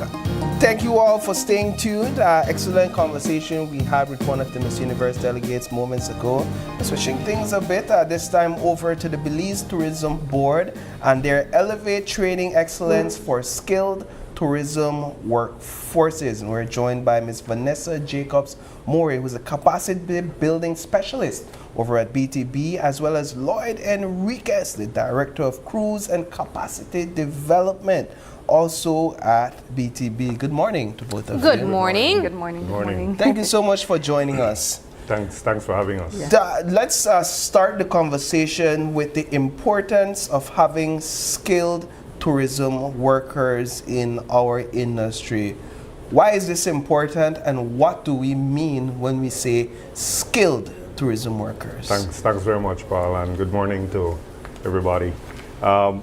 Thank you all for staying tuned. Excellent conversation we had with one of the Miss Universe delegates moments ago. Switching things a bit, this time over to the Belize Tourism Board and their Elevate Training Excellence for Skilled Tourism Workforces. And we're joined by Ms. Vanessa Jacobs Morey, who's a capacity building specialist over at BTB, as well as Lloyd Enriquez, the Director of Cruise and Capacity Development, also at BTB. Good morning to both of you. Good morning. Good morning. Good morning. Thank you so much for joining us. Thanks for having us. Let's start the conversation with the importance of having skilled tourism workers in our industry. Why is this important, and what do we mean when we say skilled tourism workers? Thanks very much, Paul, and good morning to everybody.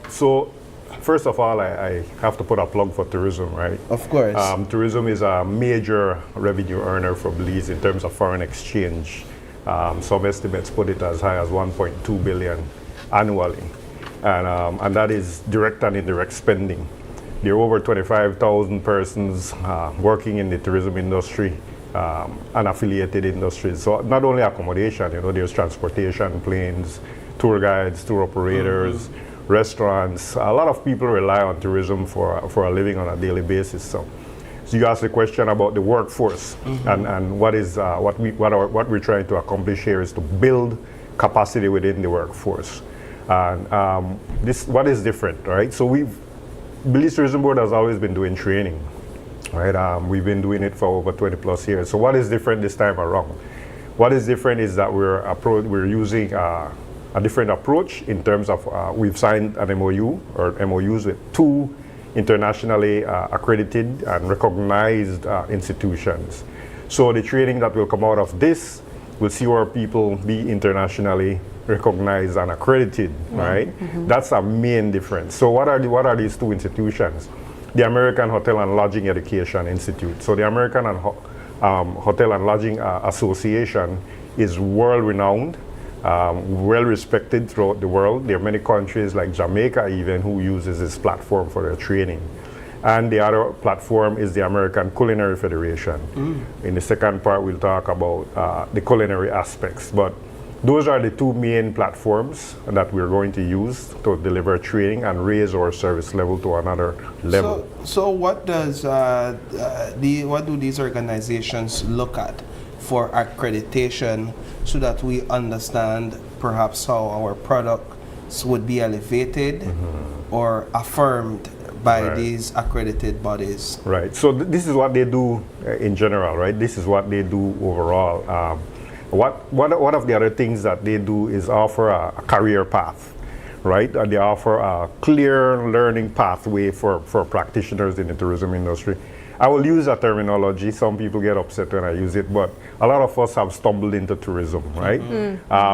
So, first of all, I have to put a plug for tourism, right? Of course. Tourism is a major revenue earner for Belize in terms of foreign exchange. Some estimates put it as high as 1.2 billion annually. And that is direct and indirect spending. There are over 25,000 persons working in the tourism industry and affiliated industries. So not only accommodation, there's transportation, planes, tour guides, tour operators, restaurants. A lot of people rely on tourism for a living on a daily basis. So you asked the question about the workforce and what we're trying to accomplish here is to build capacity within the workforce. And what is different, right? So Belize Tourism Board has always been doing training, right? We've been doing it for over 20 plus years. So what is different this time around? What is different is that we're using a different approach in terms of we've signed an MOU or MOUs with 2 internationally accredited and recognized institutions. So the training that will come out of this will see our people be internationally recognized and accredited, right? That's a main difference. So what are these 2 institutions? The American Hotel and Lodging Education Institute. So the American Hotel and Lodging Association is world-renowned, well-respected throughout the world. There are many countries like Jamaica even who uses this platform for their training. And the other platform is the American Culinary Federation. In the second part, we'll talk about the culinary aspects. But those are the two main platforms that we're going to use to deliver training and raise our service level to another level. So what does what do these organizations look at for accreditation so that we understand perhaps how our products would be elevated or affirmed by these accredited bodies? Right. So this is what they do in general, right? This is what they do overall. One of the other things that they do is offer a career path, right? They offer a clear learning pathway for practitioners in the tourism industry. I will use that terminology. Some people get upset when I use it, but a lot of us have stumbled into tourism, right?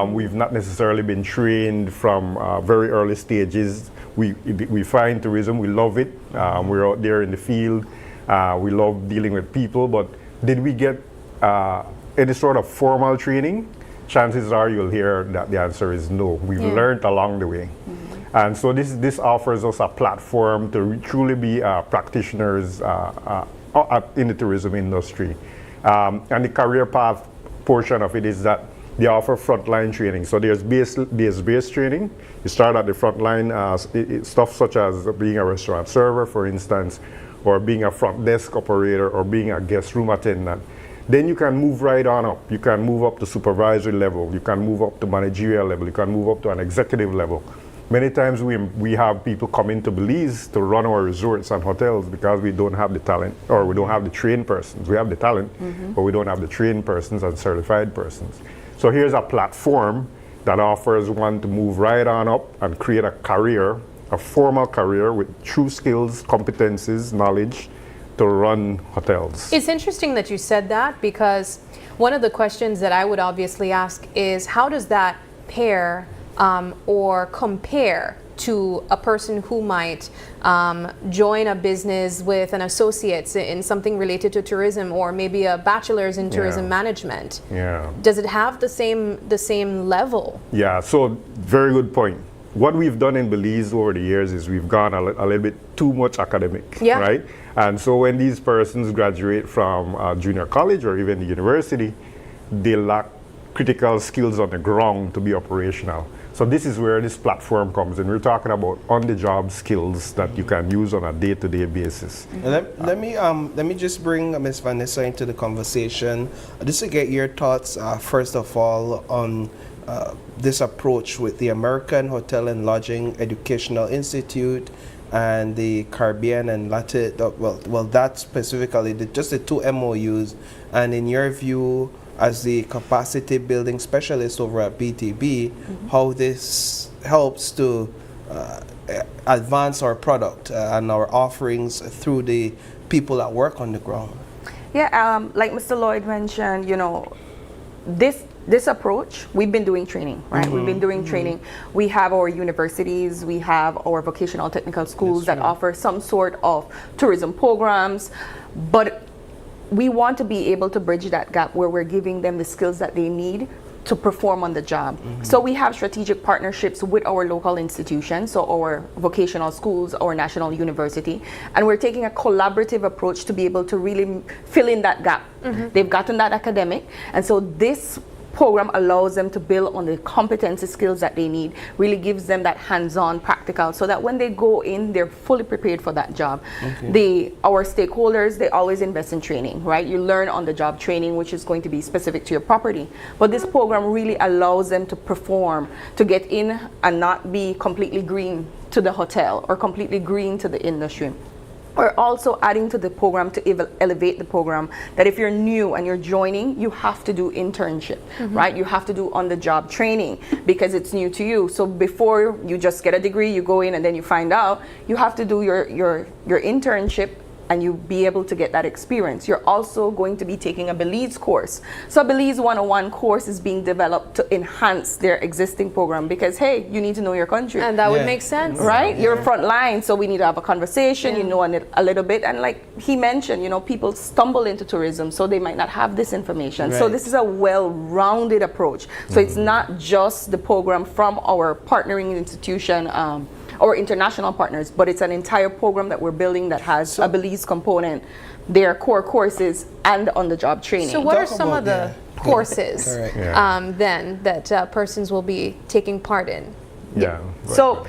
We've not necessarily been trained from very early stages. We find tourism, we love it. We're out there in the field. We love dealing with people, but did we get any sort of formal training? Chances are you'll hear that the answer is no. We've learned along the way. And so this offers us a platform to truly be practitioners in the tourism industry. And the career path portion of it is that they offer frontline training. So there's base training. You start at the frontline, stuff such as being a restaurant server, for instance, or being a front desk operator, or being a guest room attendant. Then you can move right on up. You can move up to supervisory level. You can move up to managerial level. You can move up to an executive level. Many times we have people come into Belize to run our resorts and hotels because we don't have the talent, or we don't have the trained persons. We have the talent, but we don't have the trained persons and certified persons. So here's a platform that offers one to move right on up and create a career, a formal career with true skills, competencies, knowledge to run hotels. It's interesting that you said that, because one of the questions that I would obviously ask is, how does that pair or compare to a person who might join a business with an associate's in something related to tourism, or maybe a bachelor's in tourism management? Does it have the same level? Yeah, so very good point. What we've done in Belize over the years is we've gone a little bit too much academic, right? And so when these persons graduate from junior college or even the university, they lack critical skills on the ground to be operational. So this is where this platform comes in. We're talking about on-the-job skills that you can use on a day-to-day basis. Let me just bring Ms. Vanessa into the conversation, just to get your thoughts, first of all, on this approach with the American Hotel and Lodging Educational Institute and the Caribbean and Latin, well, that specifically, just the two MOUs, and in your view, as the capacity building specialist over at BTB, how this helps to advance our product and our offerings through the people that work on the ground. Yeah, like Mr. Lloyd mentioned, you know, this approach, we've been doing training, right? We've been doing training. We have our universities, we have our vocational technical schools that offer some sort of tourism programs, but we want to be able to bridge that gap where we're giving them the skills that they need to perform on the job. So we have strategic partnerships with our local institutions, so our vocational schools, our national university, and we're taking a collaborative approach to be able to really fill in that gap. They've gotten that academic, and so this program allows them to build on the competency skills that they need, really gives them that hands-on practical, so that when they go in, they're fully prepared for that job. Our stakeholders, they always invest in training, right? You learn on the job training, which is going to be specific to your property. But this program really allows them to perform, to get in and not be completely green to the hotel or completely green to the industry. We're also adding to the program to elevate the program, that if you're new and you're joining, you have to do internship, right? You have to do on-the-job training because it's new to you. So before you just get a degree, you go in and then you find out, you have to do your internship and you be able to get that experience. You're also going to be taking a Belize course. So a Belize 101 course is being developed to enhance their existing program because, hey, you need to know your country. And that would make sense. Right? You're front line, so we need to have a conversation, you know, a little bit. And like he mentioned, you know, people stumble into tourism, so they might not have this information. So this is a well-rounded approach. So it's not just the program from our partnering institution, or international partners, but it's an entire program that we're building that has a Belize component, their core courses, and on-the-job training. So what are some of the courses Correct. then that persons will be taking part in. Yeah. So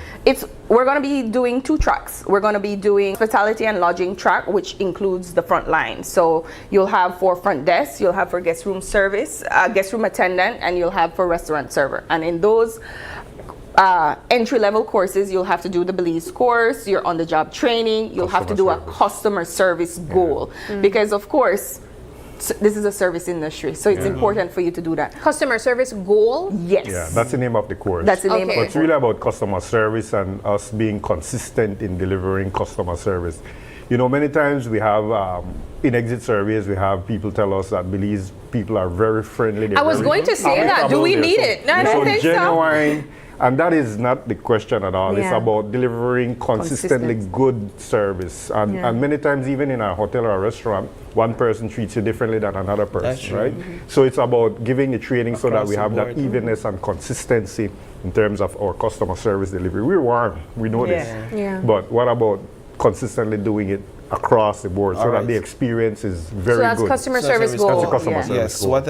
we're going to be doing 2 tracks. We're going to be doing hospitality and lodging track, which includes the front line. So you'll have for front desk, you'll have for guest room service, guest room attendant, and you'll have for restaurant server. And in those entry-level courses, you'll have to do the Belize course, your on-the-job training, you'll have to do a customer service goal. Because of course, this is a service industry, so it's important for you to do that. Customer service goal? Yes. Yeah, that's the name of the course. That's the name Okay. But it's really about customer service and us being consistent in delivering customer service. You know, many times we have, in exit surveys, we have people tell us that Belize people are very friendly. I was going to say that. Do we need it? No, I don't think so. Genuine, and that is not the question at all. It's Yeah. about delivering consistently good service. And many times, even in a hotel or a restaurant, one person treats you differently than another person, right? So it's about giving the training so that we have that evenness and consistency in terms of our customer service delivery. We're warm, we know this. Yeah. But what about consistently doing it across the board so that the experience is very So that's good? customer service That's goal. a customer service Yes. goal. What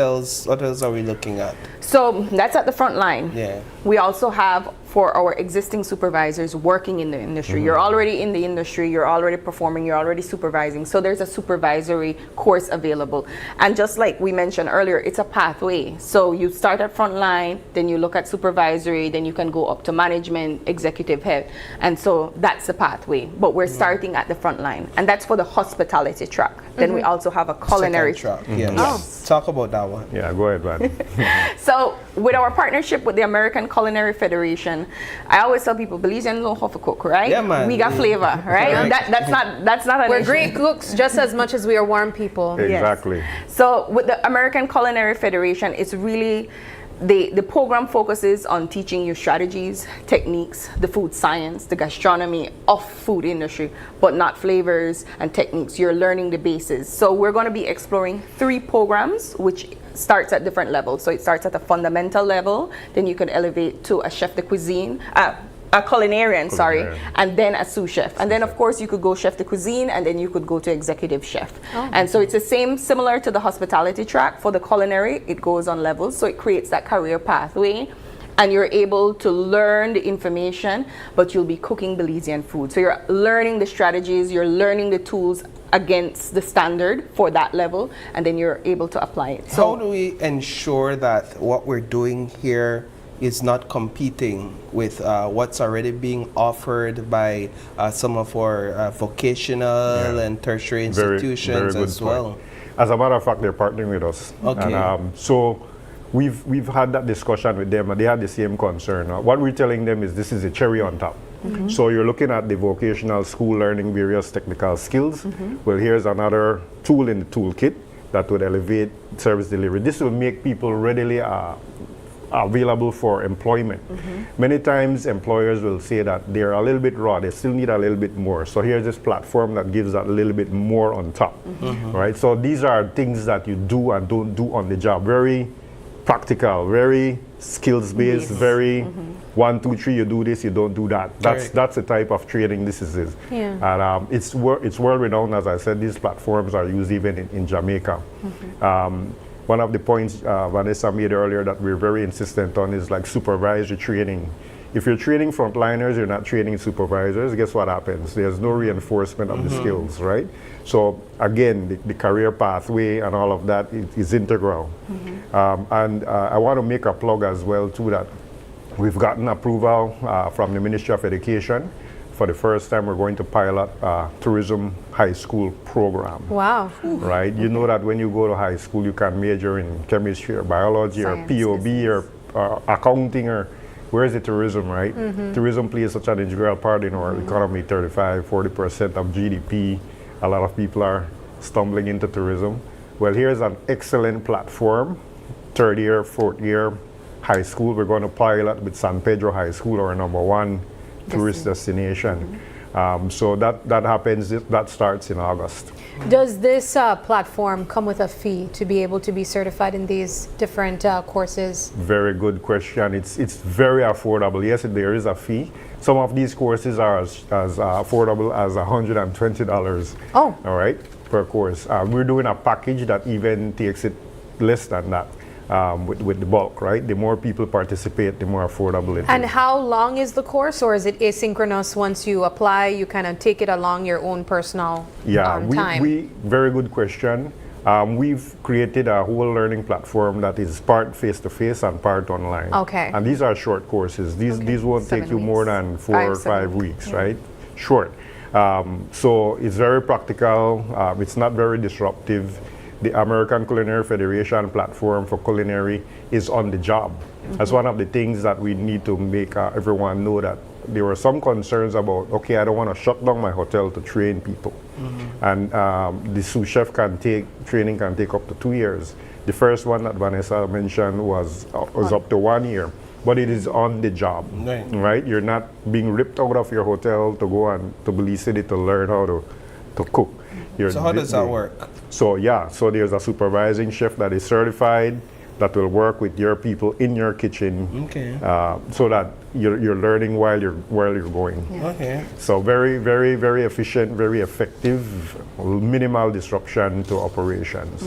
else are we looking at? So that's at the front line. Yeah. We also have for our existing supervisors working in the industry. You're already in the industry, you're already performing, you're already supervising. So there's a supervisory course available. And just like we mentioned earlier, it's a pathway. So you start at front line, then you look at supervisory, then you can go up to management, executive head. And so that's the pathway. But we're starting at the front line. And that's for the hospitality track. Then we also have a culinary track. Yes. Talk about that one. Yeah, go ahead, man. So with our partnership with the American Culinary Federation, I always tell people, Belizeans know how to cook, right? Yeah, man. We got flavor, right? That's not an We're issue. great cooks just as much as we are warm people. Exactly. So with the American Culinary Federation, it's really the program focuses on teaching you strategies, techniques, the food science, the gastronomy of food industry, but not flavors and techniques. You're learning the bases. So we're going to be exploring 3 programs, which starts at different levels. So it starts at a fundamental level, then you can elevate to a chef de cuisine, a culinarian, and then a sous chef. And then of course you could go chef de cuisine, and then you could go to executive chef. And so it's the same, similar to the hospitality track. For the culinary, it goes on levels, so it creates that career pathway. And you're able to learn the information, but you'll be cooking Belizean food. So you're learning the strategies, you're learning the tools against the standard for that level, and then you're able to apply it. So how do we ensure that what we're doing here is not competing with what's already being offered by some of our vocational and tertiary institutions very as well? As a matter of fact, they're partnering with us. Okay. And, so we've had that discussion with them, and they had the same concern. What we're telling them is this is a cherry on top. So you're looking at the vocational school learning various technical skills. Well, here's another tool in the toolkit that would elevate service delivery. This will make people readily available for employment. Many times employers will say that they're a little bit raw, they still need a little bit more. So here's this platform that gives that a little bit more on top, right? So these are things that you do and don't do on the job. Very practical, very skills-based, very 1, 2, 3, you do this, you don't do that. That's the type of training this is. And it's world-renowned, as I said. These platforms are used even in Jamaica. One of the points Vanessa made earlier that we're very insistent on is like supervisory training. If you're training frontliners, you're not training supervisors, guess what happens? There's no reinforcement of the skills, right? So again, the career pathway and all of that is integral. And I want to make a plug as well too that we've gotten approval from the Ministry of Education. For the first time, we're going to pilot a tourism high school program. Wow. Right? You know that when you go to high school, you can major in chemistry or biology or POB or accounting or where is the tourism, right? Tourism plays such an integral part in our economy, 35–40% of GDP. A lot of people are stumbling into tourism. Well, here's an excellent platform, 3rd year, 4th year high school. We're going to pilot with San Pedro High School, our #1 tourist destination. So that happens, that starts in August. Does this platform come with a fee to be able to be certified in these different courses? Very good question. It's very affordable. Yes, there is a fee. Some of these courses are as affordable as $120. Oh. All right, per course. We're doing a package that even takes it less than that. with the bulk, right? The more people participate, the more affordable it is. And how long is the course, or is it asynchronous? Once you apply, you kind of take it along your own personal time? Very good question. We've created a whole learning platform that is part face-to-face and part online. Okay. And these are short courses. These won't take you more than 4 or 5 weeks, right? Short. So it's very practical. It's not very disruptive. The American Culinary Federation platform for culinary is on the job. That's one of the things that we need to make everyone know, that there were some concerns about, okay, I don't want to shut down my hotel to train people. And the sous chef training can take up to 2 years. The first one that Vanessa mentioned was up to 1 year, but it is on the job, right? You're not being ripped out of your hotel to go to Belize City to learn how to cook. So how does that work? So there's a supervising chef that is certified that will work with your people in your kitchen, so that you're learning while you're going. Okay. So very, very, very efficient, very effective, minimal disruption to operations.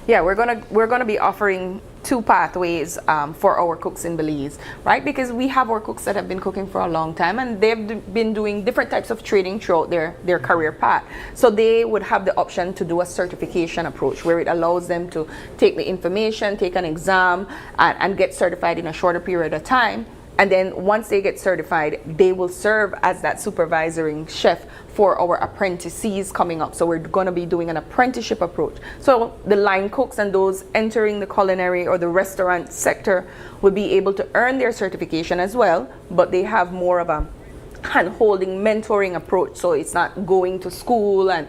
Yeah, we're gonna be offering 2 pathways for our cooks in Belize, right? Because we have our cooks that have been cooking for a long time, and they've been doing different types of training throughout their career path. So they would have the option to do a certification approach, where it allows them to take the information, take an exam, and get certified in a shorter period of time. And then once they get certified, they will serve as that supervising chef for our apprentices coming up. So we're going to be doing an apprenticeship approach. So the line cooks and those entering the culinary or the restaurant sector will be able to earn their certification as well, but they have more of a hand-holding, mentoring approach. So it's not going to school and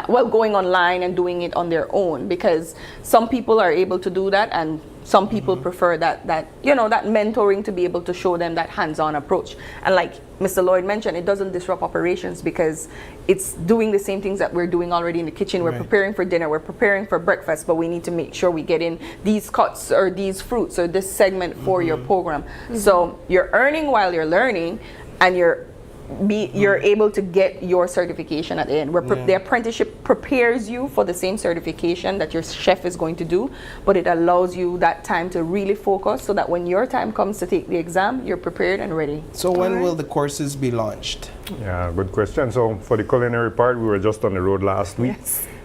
going online and doing it on their own, because some people are able to do that, and some people prefer that mentoring, to be able to show them that hands-on approach. And like Mr. Lloyd mentioned, it doesn't disrupt operations, because it's doing the same things that we're doing already in the kitchen. We're preparing for dinner, we're preparing for breakfast, but we need to make sure we get in these cuts or these fruits or this segment for your program. So you're earning while you're learning, and you're able to get your certification at the end. The apprenticeship prepares you for the same certification that your chef is going to do, but it allows you that time to really focus, so that when your time comes to take the exam, you're prepared and ready. So when will the courses be launched? Yeah, good question. So for the culinary part, we were just on the road last week.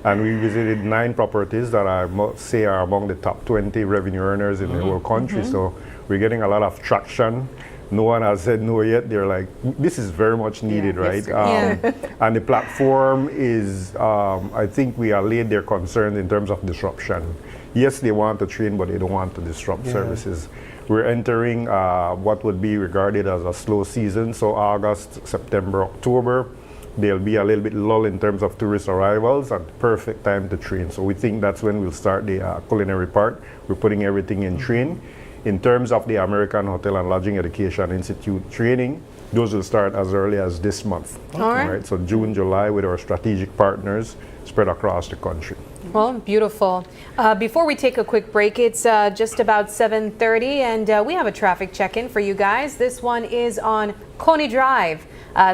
And we visited 9 properties that I must say are among the top 20 revenue earners in the whole country. So we're getting a lot of traction. No one has said no yet. They're like, this is very much needed, right? And the platform is, I think we allayed their concerns in terms of disruption. Yes, they want to train, but they don't want to disrupt services. We're entering what would be regarded as a slow season. So August, September, October, there'll be a little bit lull in terms of tourist arrivals, and perfect time to train. So we think that's when we'll start the culinary part. We're putting everything in train. In terms of the American Hotel and Lodging Education Institute training, those will start as early as this month. All right. So June, July, with our strategic partners spread across the country. Well, beautiful. Before we take a quick break, it's just about 7:30, and we have a traffic check-in for you guys. This one is on Coney Drive.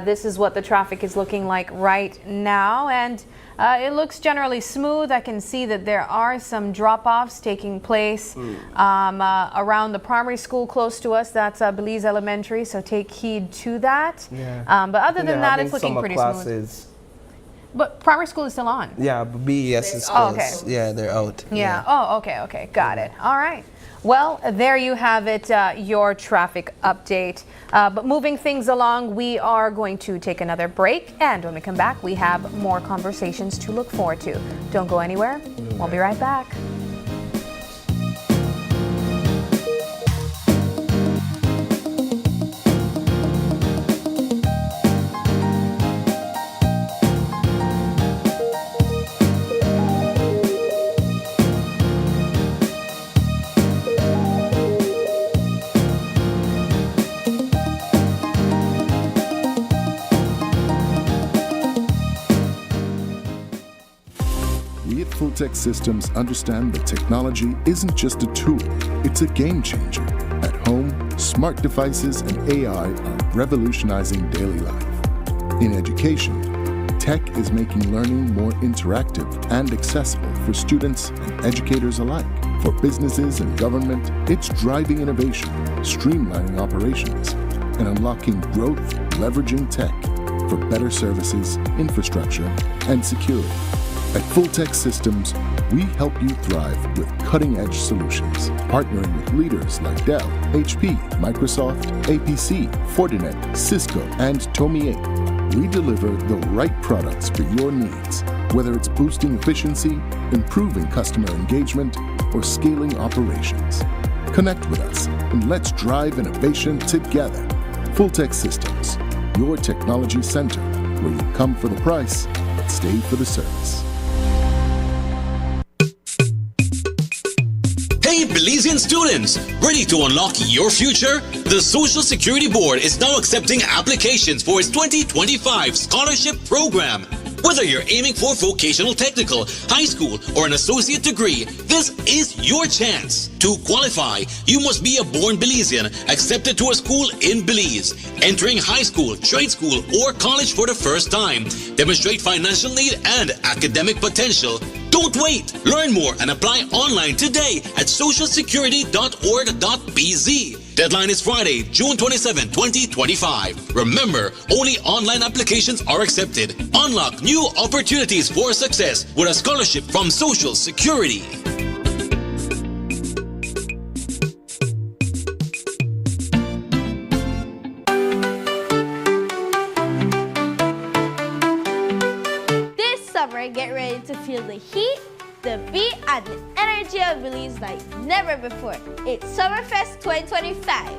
This is what the traffic is looking like right now, and it looks generally smooth. I can see that there are some drop-offs taking place around the primary school close to us. That's Belize Elementary, so take heed to that. But other than that, it's looking pretty smooth. But primary school is still on. Yeah, BES is closed. Yeah, they're out. Yeah. Oh, okay. Got it. All right. Well, there you have it, your traffic update. But moving things along, we are going to take another break. And when we come back, we have more conversations to look forward to. Don't go anywhere. We'll be right back. Tech Systems understand that technology isn't just a tool, it's a game changer. At home, smart devices and AI are revolutionizing daily life. In education, tech is making learning more interactive and accessible for students and educators alike. For businesses and government, it's driving innovation, streamlining operations, and unlocking growth, leveraging tech for better services, infrastructure, and security. At Full-Tech Systems, we help you thrive with cutting-edge solutions, partnering with leaders like Dell, HP, Microsoft, APC, Fortinet, Cisco, and Tomy. We deliver the right products for your needs, whether it's boosting efficiency, improving customer engagement, or scaling operations. Connect with us and let's drive innovation together. Full-Tech Systems, your technology center, where you come for the price, but stay for the service. Hey Belizean students, ready to unlock your future? The Social Security Board is now accepting applications for its 2025 scholarship program. Whether you're aiming for vocational technical, high school, or an associate degree, this is your chance. To qualify, you must be a born Belizean accepted to a school in Belize, entering high school, trade school, or college for the first time, demonstrate financial need and academic potential. Don't wait! Learn more and apply online today at socialsecurity.org.bz. Deadline is Friday, June 27, 2025. Remember, only online applications are accepted. Unlock new opportunities for success with a scholarship from Social Security. This summer, get ready to feel the heat, the beat, and the energy of Belize like never before. It's Summerfest 2025.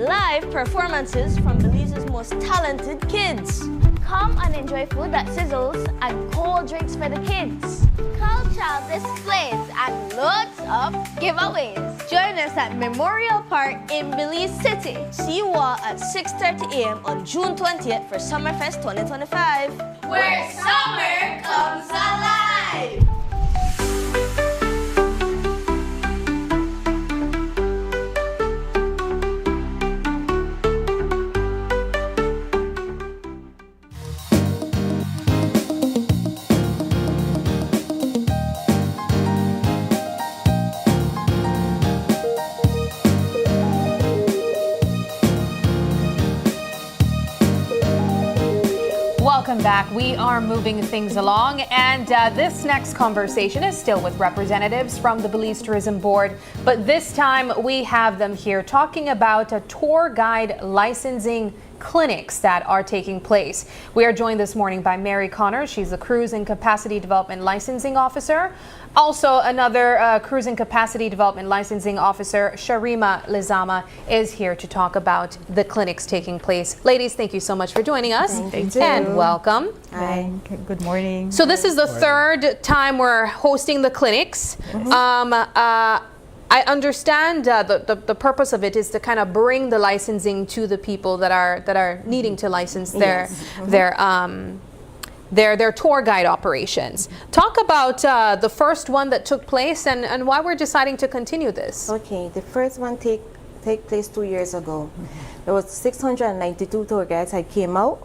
Live performances from Belize's most talented kids. Come and enjoy food that sizzles and cold drinks for the kids. Cultural displays and loads of giveaways. Join us at Memorial Park in Belize City. See you all at 6:30 a.m. on June 20th for Summerfest 2025. Where summer comes alive! Welcome back. We are moving things along, and this next conversation is still with representatives from the Belize Tourism Board, but this time we have them here talking about a tour guide licensing clinics that are taking place. We are joined this morning by Mary Connor. She's a Cruise and Capacity Development Licensing Officer. Also, another Cruise and Capacity Development Licensing Officer, Sharima Lizama, is here to talk about the clinics taking place. Ladies, thank you so much for joining us. Thank you. And welcome. Hi. Good morning. So this is the third time we're hosting the clinics. I understand the purpose of it is to kind of bring the licensing to the people that are needing to license their tour guide operations. Talk about the first one that took place and why we're deciding to continue this. Okay, the first one take place 2 years ago. There was 692 tour guides that came out,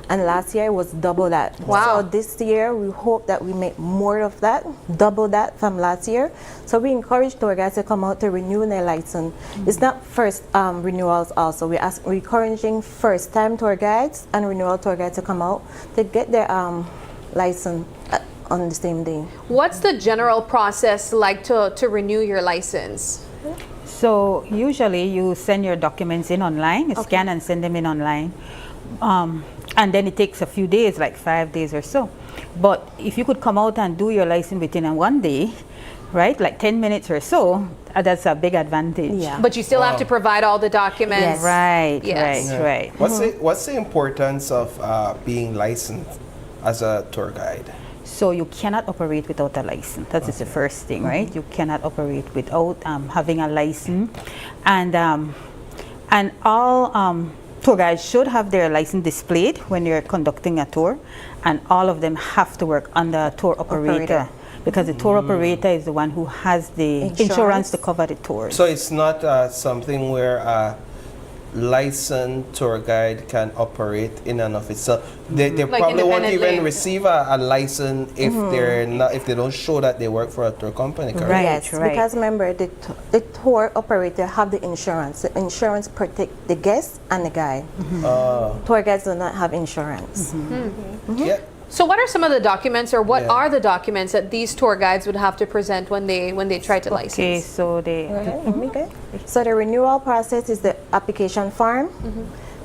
and last year was double that. Wow. So this year we hope that we make more of that, double that from last year. So we encourage tour guides to come out to renew their license. It's not first renewals also. We're encouraging first time tour guides and renewal tour guides to come out to get their license on the same day. What's the general process like to renew your license? So usually you send your documents in online, you scan and send them in online. And then it takes a few days, like 5 days or so. But if you could come out and do your license within 1 day, right, like 10 minutes or so, that's a big advantage. Yeah. But you still have to provide all the documents. Yes. Right, Yes. right. What's the importance of being licensed as a tour guide? So you cannot operate without a license. That is the first thing, right? You cannot operate without having a license. And all tour guides should have their license displayed when you're conducting a tour, and all of them have to work under a tour operator. Because the tour operator is the one who has the insurance to cover the tours. So it's not something where licensed tour guide can operate in and of itself. They Like probably won't independently. even receive a license if they're not, if they don't show that they work for a tour company, correct? Yes, because remember the tour operator have the insurance. The insurance protect the guests and the guide. Tour guides do not have insurance. Yeah. So what are some of the documents, or what are the documents that these tour guides would have to present when they try to license? Okay, so they So the renewal process is the application form,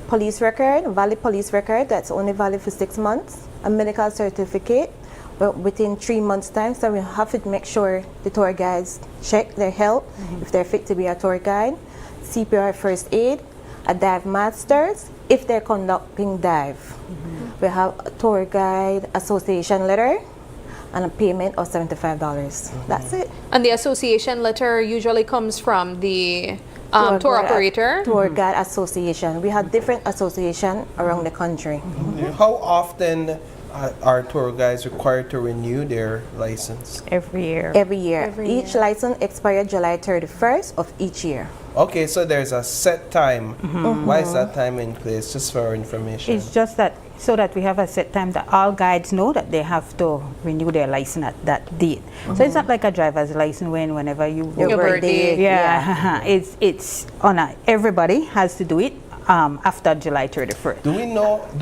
police record, valid police record that's only valid for 6 months, a medical certificate within 3 months time. So we have to make sure the tour guides check their health if they're fit to be a tour guide, CPR first aid, a dive masters if they're conducting dive. We have a tour guide association letter and a payment of $75. That's it. And the association letter usually comes from the tour operator? Tour guide association. We have different associations around the country. How often are tour guides required to renew their license? Every year. Every year. Each license expires July 31st of each year. Okay, so there's a set time. Why is that time in place? Just for our information. It's just that so that we have a set time that all guides know that they have to renew their license at that date. So it's not like a driver's license whenever you Your birthday. Yeah, it's on everybody has to do it after July 31st. Do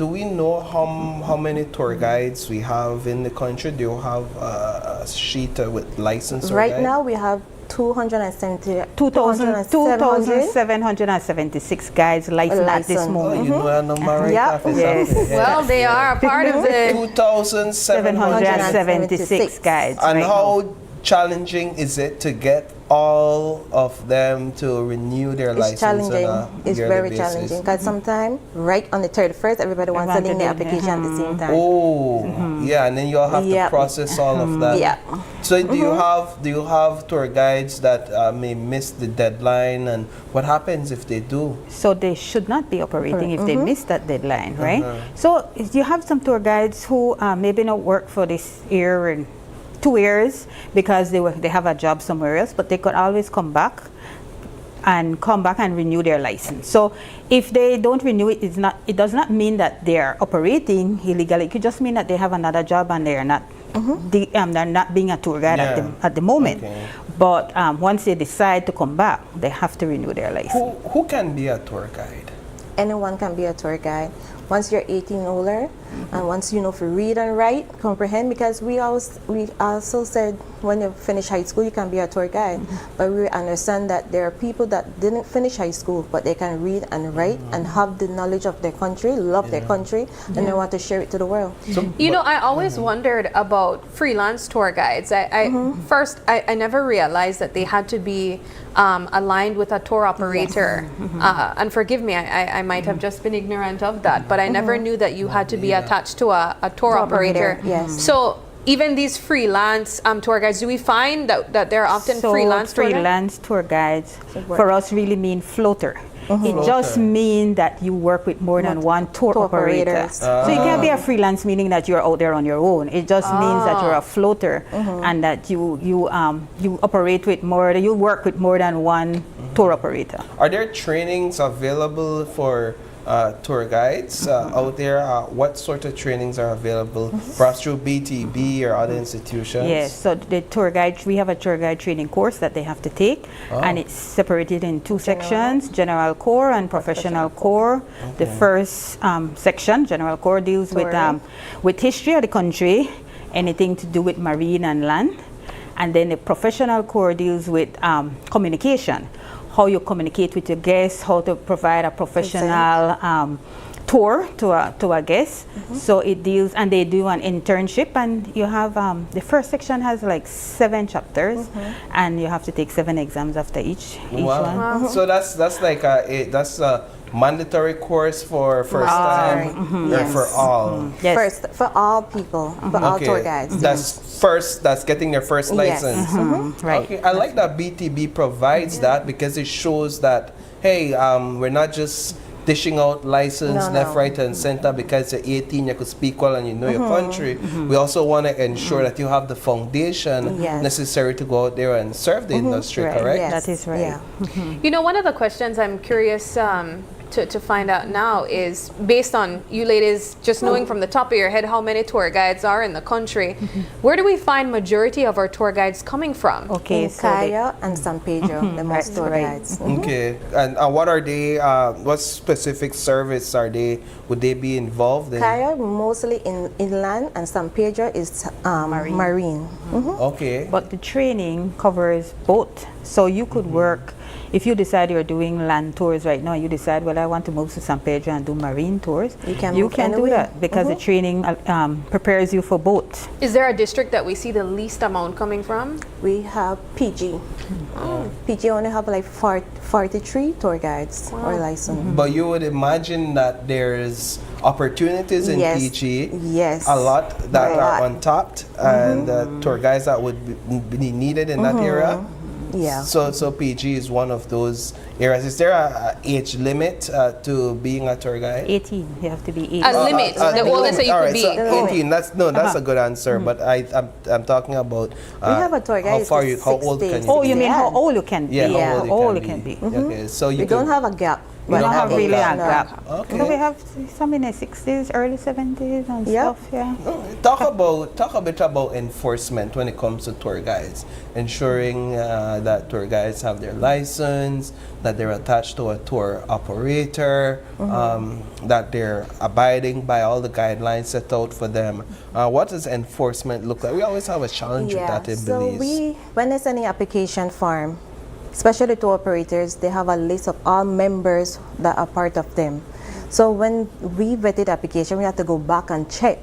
we know how many tour guides we have in the country? Do you have a sheet with license? Right now we have 2,776 guides licensed at this moment. You know that number right off the top of your head. Well, they are a part of the 2,776 guides. And right how now. challenging is it to get all of them to renew their license? It's challenging. It's very basis? challenging because sometimes right on the 31st, everybody wants to link the application at the same time. Oh, yeah, and then you'll have to process all of that. Yeah. So do you have tour guides that may miss the deadline, and what happens if they do? So they should not be operating if they miss that deadline, right? So you have some tour guides who maybe not work for this year and 2 years because they have a job somewhere else, but they could always come back and renew their license. So if they don't renew it, it does not mean that they are operating illegally. It could just mean that they have another job and they are not they're not being a tour guide at the moment. But once they decide to come back, they have to renew their license. Who can be a tour guide? Anyone can be a tour guide. Once you're 18 older, and once you know to read and write, comprehend, because we also said when you finish high school you can be a tour guide, but we understand that there are people that didn't finish high school but they can read and write and have the knowledge of their country, love their country, and they want to share it to the world. You know, I always wondered about freelance tour guides. First, I never realized that they had to be aligned with a tour operator. And forgive me, I might have just been ignorant of that, but I never knew that you had to be attached to a tour operator. Yes. So even these freelance tour guides, do we find that they're often freelance tour guides? Freelance tour guides for us really mean floater. It just means that you work with more than one tour operator. So you can't be a freelance meaning that you're out there on your own. It just means that you're a floater and that you operate with you work with more than one tour operator. Are there trainings available for tour guides out there? What sort of trainings are available, perhaps through BTB or other institutions? Yes, so the tour guide, we have a tour guide training course that they have to take, and it's separated in two sections, General Core and Professional Core. The first section, General Core, deals with history of the country, anything to do with marine and land, and then the Professional Core deals with communication, how you communicate with your guests, how to provide a professional tour to a guest. So it deals, and they do an internship, and you have the first section has like 7 chapters, and you have to take 7 exams after each one. So that's like that's a mandatory course for first time or for all? Yes. First, for all people, for all tour guides. That's getting their first license. Right. Okay, I like that BTB provides that because it shows that, hey, we're not just dishing out license left, right, and center because you're 18, you could speak well and you know your country. We also want to ensure that you have the foundation necessary to go out there and serve the industry, correct? Yes. That is right. You know, one of the questions I'm curious to find out now is, based on you ladies just knowing from the top of your head how many tour guides are in the country, where do we find majority of our tour guides coming from? Okay, in Kaya and San Pedro, the most tour guides. Okay, and what are they? What specific service are they? Would they be involved in? Kaya mostly in inland, and San Pedro is marine. Okay. But the training covers both. So you could work, if you decide you're doing land tours right now, you decide, well, I want to move to San Pedro and do marine tours, you can do that because the training prepares you for both. Is there a district that we see the least amount coming from? We have PG. PG only have like 43 tour guides or licensed. But you would imagine that there's opportunities in PG. Yes. A lot that are untapped, and tour guides that would be needed in that area. Yeah. So PG is one of those areas. Is there a age limit to being a tour guide? 18. You have to be 18. A limit. The oldest that you could be. So 18. That's a good answer. But I'm talking about. We have a tour guide. How old can you? Oh, you mean how old you can be? Yeah, how old you can be. Okay, so we don't have a gap. We don't have really a gap. Okay. So we have some in the 60s, early 70s and stuff, yeah. Talk a bit about enforcement when it comes to tour guides. Ensuring that tour guides have their license, that they're attached to a tour operator, that they're abiding by all the guidelines set out for them. What does enforcement look like? We always have a challenge with that in Belize. When there's any application form, especially tour operators, they have a list of all members that are part of them. So when we vetted the application, we have to go back and check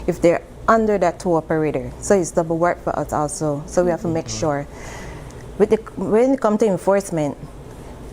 if they're under that tour operator. So it's double work for us also. So we have to make sure. When it comes to enforcement,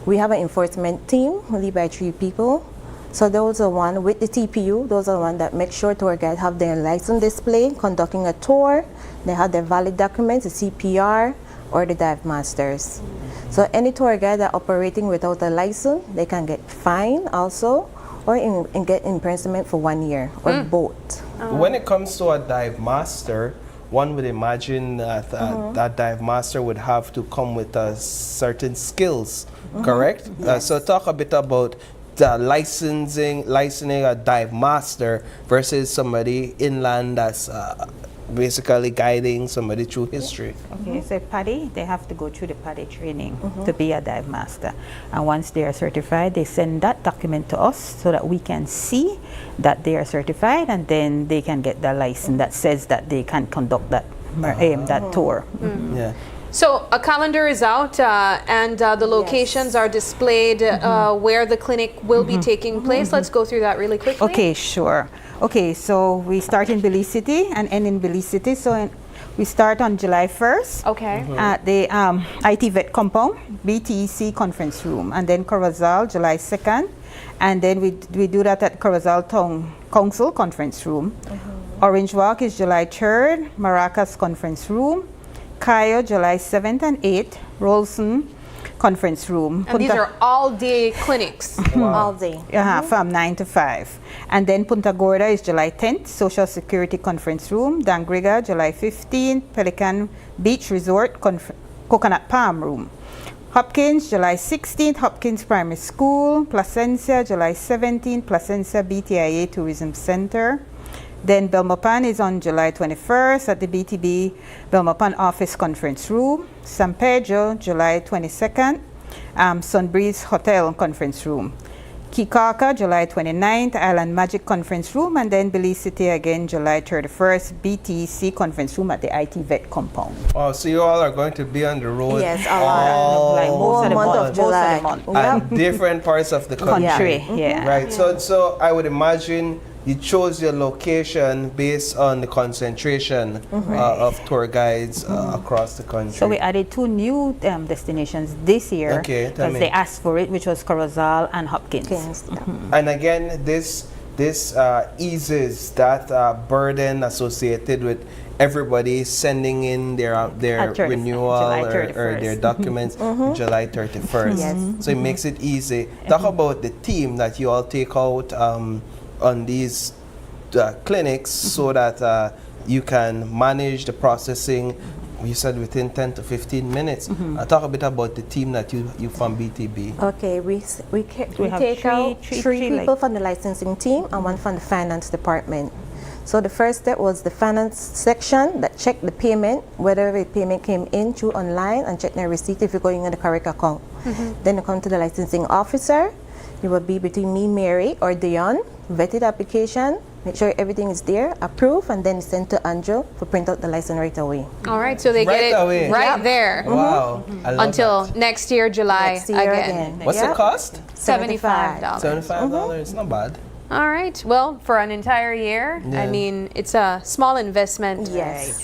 we have an enforcement team led by 3 people. So those are one with the TPU, those are one that make sure tour guides have their license display, conducting a tour, they have their valid documents, the CPR, or the dive masters. So any tour guide that operating without a license, they can get fined also, or get imprisonment for 1 year, or both. When it comes to a dive master, one would imagine that that dive master would have to come with certain skills, correct? Yes. So talk a bit about the licensing a dive master versus somebody inland that's basically guiding somebody through history. Okay, so PADI, they have to go through the PADI training to be a dive master. And once they are certified, they send that document to us so that we can see that they are certified, and then they can get the license that says that they can conduct that tour. Yeah. So a calendar is out and the locations are displayed where the clinic will be taking place. Let's go through that really quickly. Okay, sure. Okay, so we start in Belize City and end in Belize City. So we start on July 1st at the IT Vet Compound, BTEC Conference Room, and then Corozal, July 2nd. And then we do that at Corozal Town Council Conference Room. Orange Walk is July 3rd, Maracas Conference Room. Cayo, July 7th and 8th, Rolson Conference Room. And these are all-day clinics. All day. From 9 to 5. And then Punta Gorda is July 10th, Social Security Conference Room. Dangriga, July 15th, Pelican Beach Resort Coconut Palm Room. Hopkins, July 16th, Hopkins Primary School. Placencia, July 17th, Placencia BTIA Tourism Center. Then Belmopan is on July 21st at the BTB Belmopan Office Conference Room. San Pedro, July 22nd, Sunbreeze Hotel Conference Room. Kikaka, July 29th, Island Magic Conference Room. And then Belize City again, July 31st, BTC Conference Room at the IT Vet Compound. Oh, so you all are going to be on the road like most of the month. July. At different parts of the country. Right, so I would imagine you chose your location based on the concentration of tour guides across the country. So we added 2 new destinations this year because they asked for it, which was Corozal and Hopkins. And again, this eases that burden associated with everybody sending in their renewal or their documents July 31st. So it makes it easy. Talk about the team that you all take out on these clinics so that you can manage the processing You said within 10 to 15 minutes. Talk a bit about the team that you from BTB. Okay, we have take out three three people like- from the licensing team and one from the finance department. So the first step was the finance section that checked the payment, whether the payment came in through online, and check the receipt if you're going in the correct account. Then you come to the licensing officer. It will be between me, Mary, or Dion, vetted application, make sure everything is there, approve, and then send to Andrew for print out the license right away. All right, so they Right get it away. right there. Wow. I love Until that. next year, July Next year again. What's the cost? $75. $75. Not bad. All right. Well, for an entire year, I Yeah. mean, it's a small investment. Yes.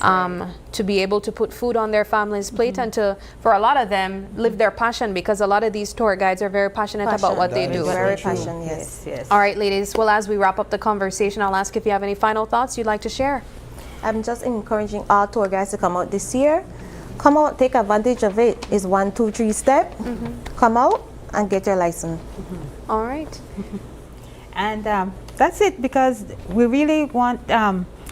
To be able to put food on their family's plate and to, for a lot of them, live their passion, because a lot of these tour guides are very passionate about what they That do. is Very true. passionate, yes. Yes. All right, ladies. Well, as we wrap up the conversation, I'll ask if you have any final thoughts you'd like to share. I'm just encouraging all tour guides to come out this year. Come out, take advantage of it. It's 1, 2, 3 step. Come out and get your license. All right. And that's it, because we really want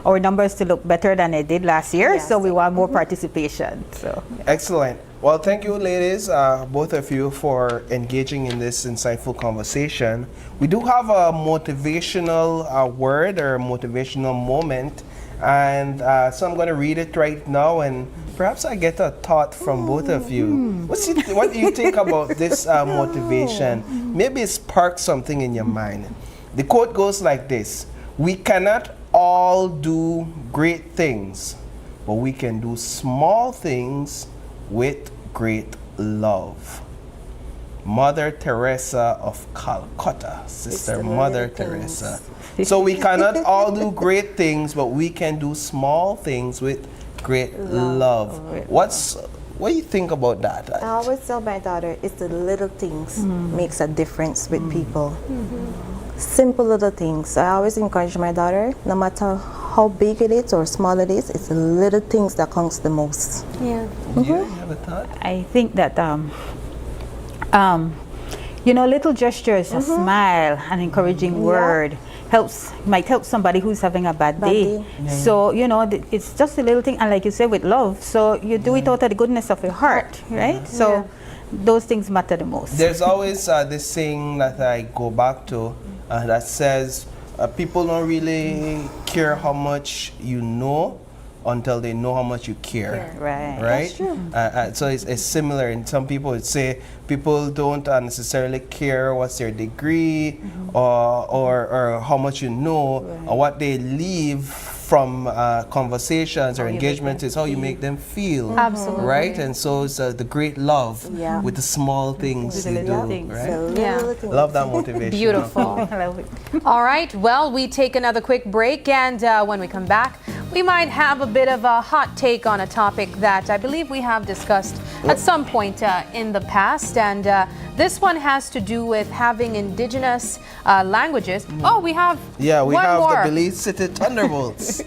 our numbers to look better than they did last year. Yes. So we want more participation. So Excellent. Well, thank you, ladies, both of you, for engaging in this insightful conversation. We do have a motivational word or a motivational moment, and so I'm going to read it right now, and perhaps I get a thought from both of you. What do you think about this motivation? Maybe it sparks something in your mind. The quote goes like this: "We cannot all do great things, but we can do small things with great love." Mother Teresa of Calcutta, Sister Mother Teresa. So we cannot all do great things, but we can do small things with great love. What do you think about that? I always tell my daughter, it's the little things makes a difference with people. Simple little things. I always encourage my daughter, no matter how big it is or small it is, it's the little things that counts the most. Yeah. Do you have a thought? I think that little gestures, a smile, an encouraging word might help somebody who's having a bad day. So it's just a little thing, and like you said, with love. So you do it out of the goodness of your heart, right? So those things matter the most. There's always this saying that I go back to that says people don't really care how much you know until they know how much you care. Right. Right? That's true. So it's similar. And some people would say people don't necessarily care what's their degree or how much you know, or what they leave from conversations or engagements is how you make them feel. Absolutely. Right? And so it's the great love with the small things you do. Right? Yeah. Love that motivation. Beautiful. All right. Well, we take another quick break, and when we come back, we might have a bit of a hot take on a topic that I believe we have discussed at some point in the past, and this one has to do with having indigenous languages. Oh, we have we one have more. the Belize City Thunderbolts.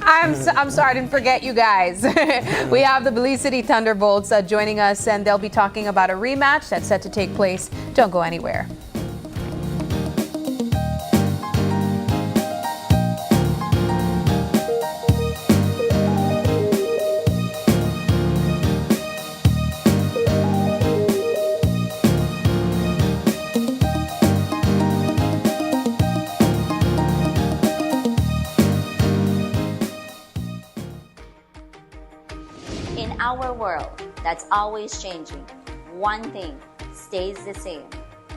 I'm sorry, I didn't forget you guys. We have the Belize City Thunderbolts joining us, and they'll be talking about a rematch that's set to take place. Don't go anywhere. In our world that's always changing, one thing stays the same.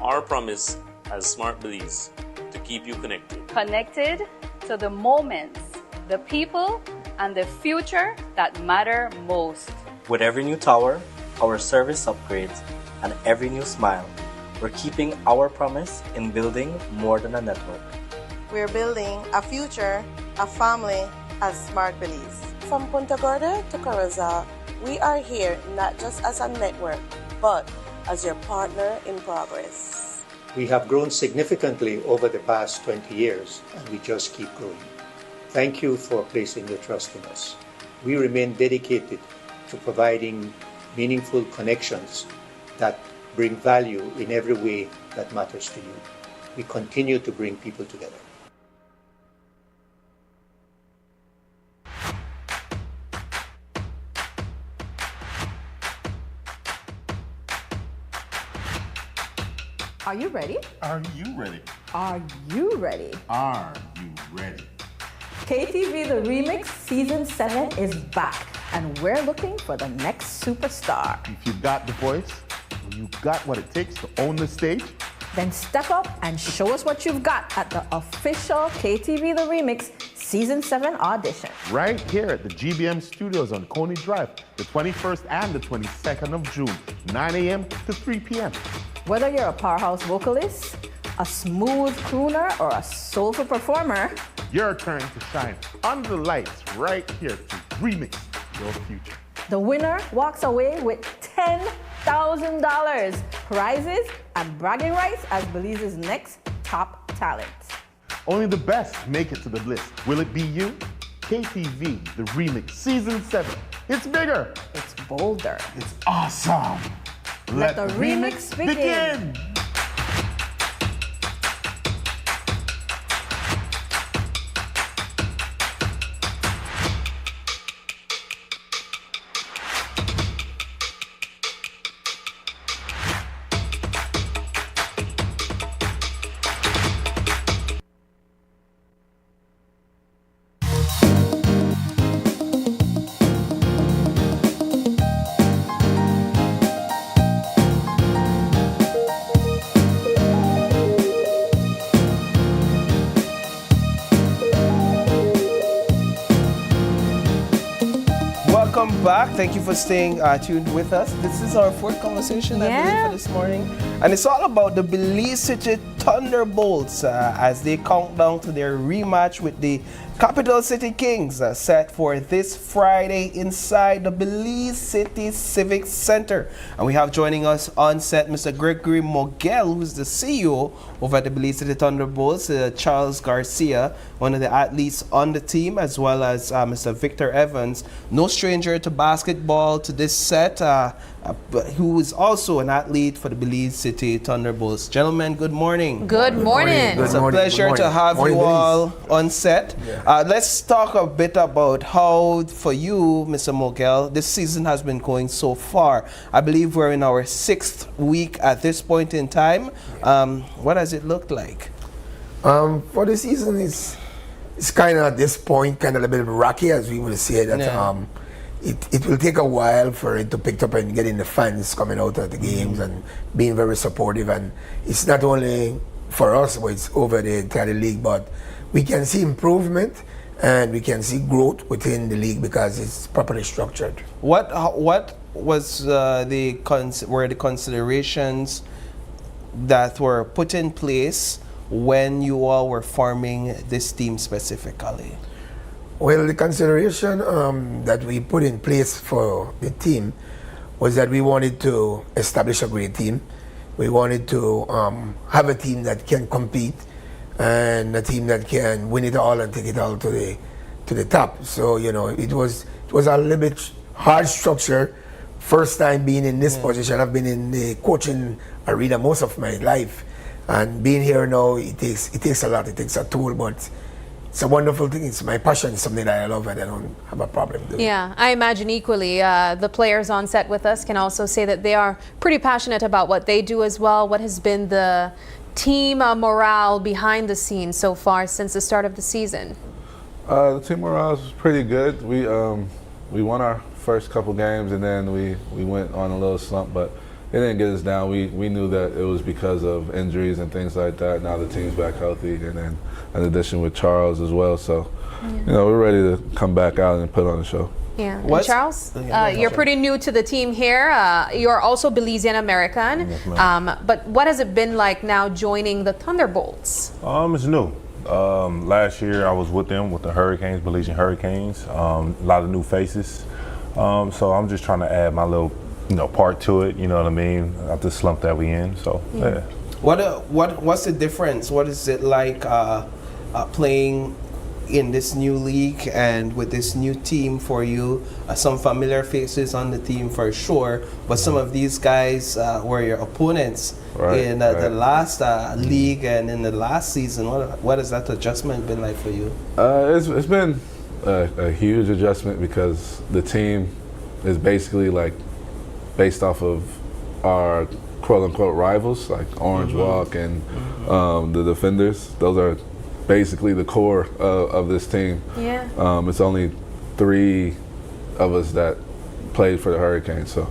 Our promise as Smart Belize to keep you connected. Connected to the moments, the people, and the future that matter most. With every new tower, our service upgrades, and every new smile, we're keeping our promise in building more than a network. We're building a future, a family as Smart Belize. From Punta Gorda to Corozal, we are here not just as a network, but as your partner in progress. We have grown significantly over the past 20 years, and we just keep growing. Thank you for placing your trust in us. We remain dedicated to providing meaningful connections that bring value in every way that matters to you. We continue to bring people together. you ready? Are you ready? Are you ready? Are you ready? KTV The Remix Season 7 is back, and we're looking for the next superstar. If you've got the voice, you've got what it takes to own the stage, Then step up and show us what you've got at the official KTV The Remix Season 7 audition. right here at the GBM Studios on Coney Drive, the 21st and the 22nd of June, 9 a.m. to 3 p.m. Whether you're a powerhouse vocalist, a smooth crooner, or a soulful performer, your turn to shine under the lights right here to remix your future. the winner walks away with $10,000 prizes and bragging rights as Belize's next top talent. Only the best make it to the list. Will it be you? KTV, the remix, season 7. It's bigger. It's bolder. It's awesome. Let the remix begin. Welcome back. Thank you for staying tuned with us. This is our fourth conversation, I believe, for this morning. And it's all about the Belize City Thunderbolts as they count down to their rematch with the Capital City Kings set for this Friday inside the Belize City Civic Center. And we have joining us on set Mr. Gregory Mogel, who's the CEO over at the Belize City Thunderbolts, Charles Garcia, one of the athletes on the team, as well as Mr. Victor Evans, no stranger to basketball, to this set, who is also an athlete for the Belize City Thunderbolts. Gentlemen, good morning. Good morning. It's a pleasure to have you all on set. Let's talk a bit about how, for you, Mr. Mogel, this season has been going so far. I believe we're in our 6th week at this point in time. What does it look like? For the season, it's kind of at this point kind of a bit rocky, as we will say that. It will take a while for it to pick up and getting the fans coming out at the games and being very supportive. And it's not only for us, but it's over the entire league. But we can see improvement and we can see growth within the league because it's properly structured. What was were the considerations that were put in place when you all were forming this team specifically? Well, the consideration that we put in place for the team was that we wanted to establish a great team. We wanted to have a team that can compete and a team that can win it all and take it all to the top. So, you know, it was a little bit hard structure. First time being in this position. I've been in the coaching arena most of my life, and being here now, it takes a lot. It takes a toll, but it's a wonderful thing. It's my passion. It's something that I love and I don't have a problem doing. Yeah, I imagine equally the players on set with us can also say that they are pretty passionate about what they do as well. What has been the team morale behind the scenes so far since the start of the season? The team morale is pretty good. We won our first couple games and then we went on a little slump, but it didn't get us down. We knew that it was because of injuries and things like that. Now the team's back healthy, and then in addition with Charles as well. So, you know, we're ready to come back out and put on a show. Yeah. And Charles, you're pretty new to the team here. You're also Belizean American. But what has it been like now joining the Thunderbolts? It's new. Last year I was with them with the Hurricanes, Belizean Hurricanes. A lot of new faces. So I'm just trying to add my little, part to it. You know what I mean? After the slump that we in. So yeah. What's the difference? What is it like playing in this new league and with this new team for you? Some familiar faces on the team for sure, but some of these guys were your opponents in the last league and in the last season. What has that adjustment been like for you? It's been a huge adjustment because the team is basically like based off of our quote-unquote rivals, like Orange Walk and the Defenders. Those are basically the core of this team. Yeah. It's only 3 of us that played for the Hurricanes, so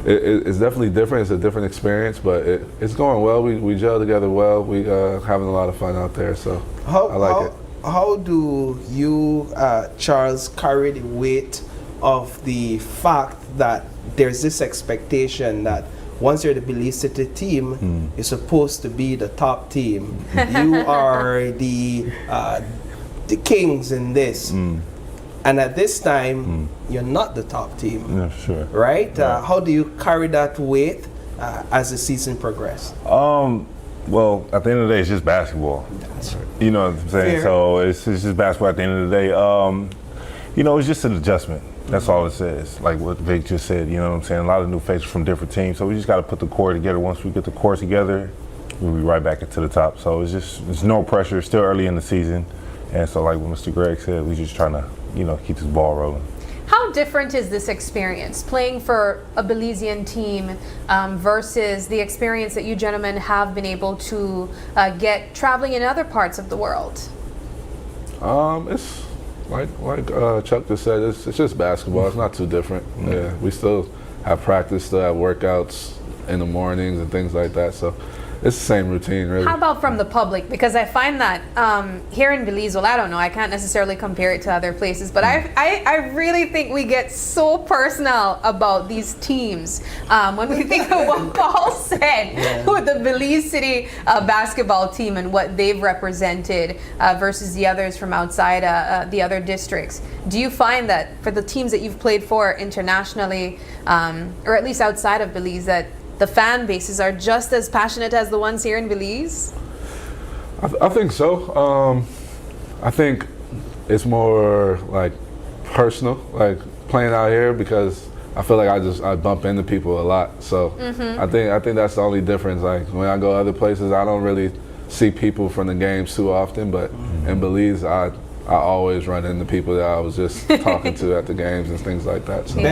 it's definitely different. It's a different experience, but it's going well. We gel together well. We having a lot of fun out there, so I like it. How do you, Charles, carry the weight of the fact that there's this expectation that once you're the Belize City team, you're supposed to be the top team. You are the kings in this. And at this time, you're not the top team. Yeah, sure. Right? How do you carry that weight as the season progresses? Well, at the end of the day, it's just basketball. You know what I'm saying? Fair. So it's just basketball at the end of the day. You know, it's just an adjustment. That's all it says. Like what Vic just said, you know what I'm saying? A lot of new faces from different teams. So we just got to put the core together. Once we get the core together, we'll be right back into the top. So it's no pressure. It's still early in the season. And so like what Mr. Greg said, we just trying to, you know, keep this ball rolling. How different is this experience, playing for a Belizean team versus the experience that you gentlemen have been able to get traveling in other parts of the world? It's like Chuck just said, it's just basketball. It's not too different. Yeah, we still have practice, still have workouts in the mornings and things like that. So it's the same routine, really. How about from the public? Because I find that here in Belize, well, I don't know, I can't necessarily compare it to other places, but I really think we get so personal about these teams. When we think of what Paul said with the Belize City basketball team and what they've represented versus the others from outside the other districts, do you find that for the teams that you've played for internationally, or at least outside of Belize, that the fan bases are just as passionate as the ones here in Belize? I think so. I think it's more like personal, like playing out here, because I feel like I bump into people a lot. So I think that's the only difference. Like when I go other places, I don't really see people from the games too often, but in Belize, I always run into people that I was just talking to at the games and things like that. So.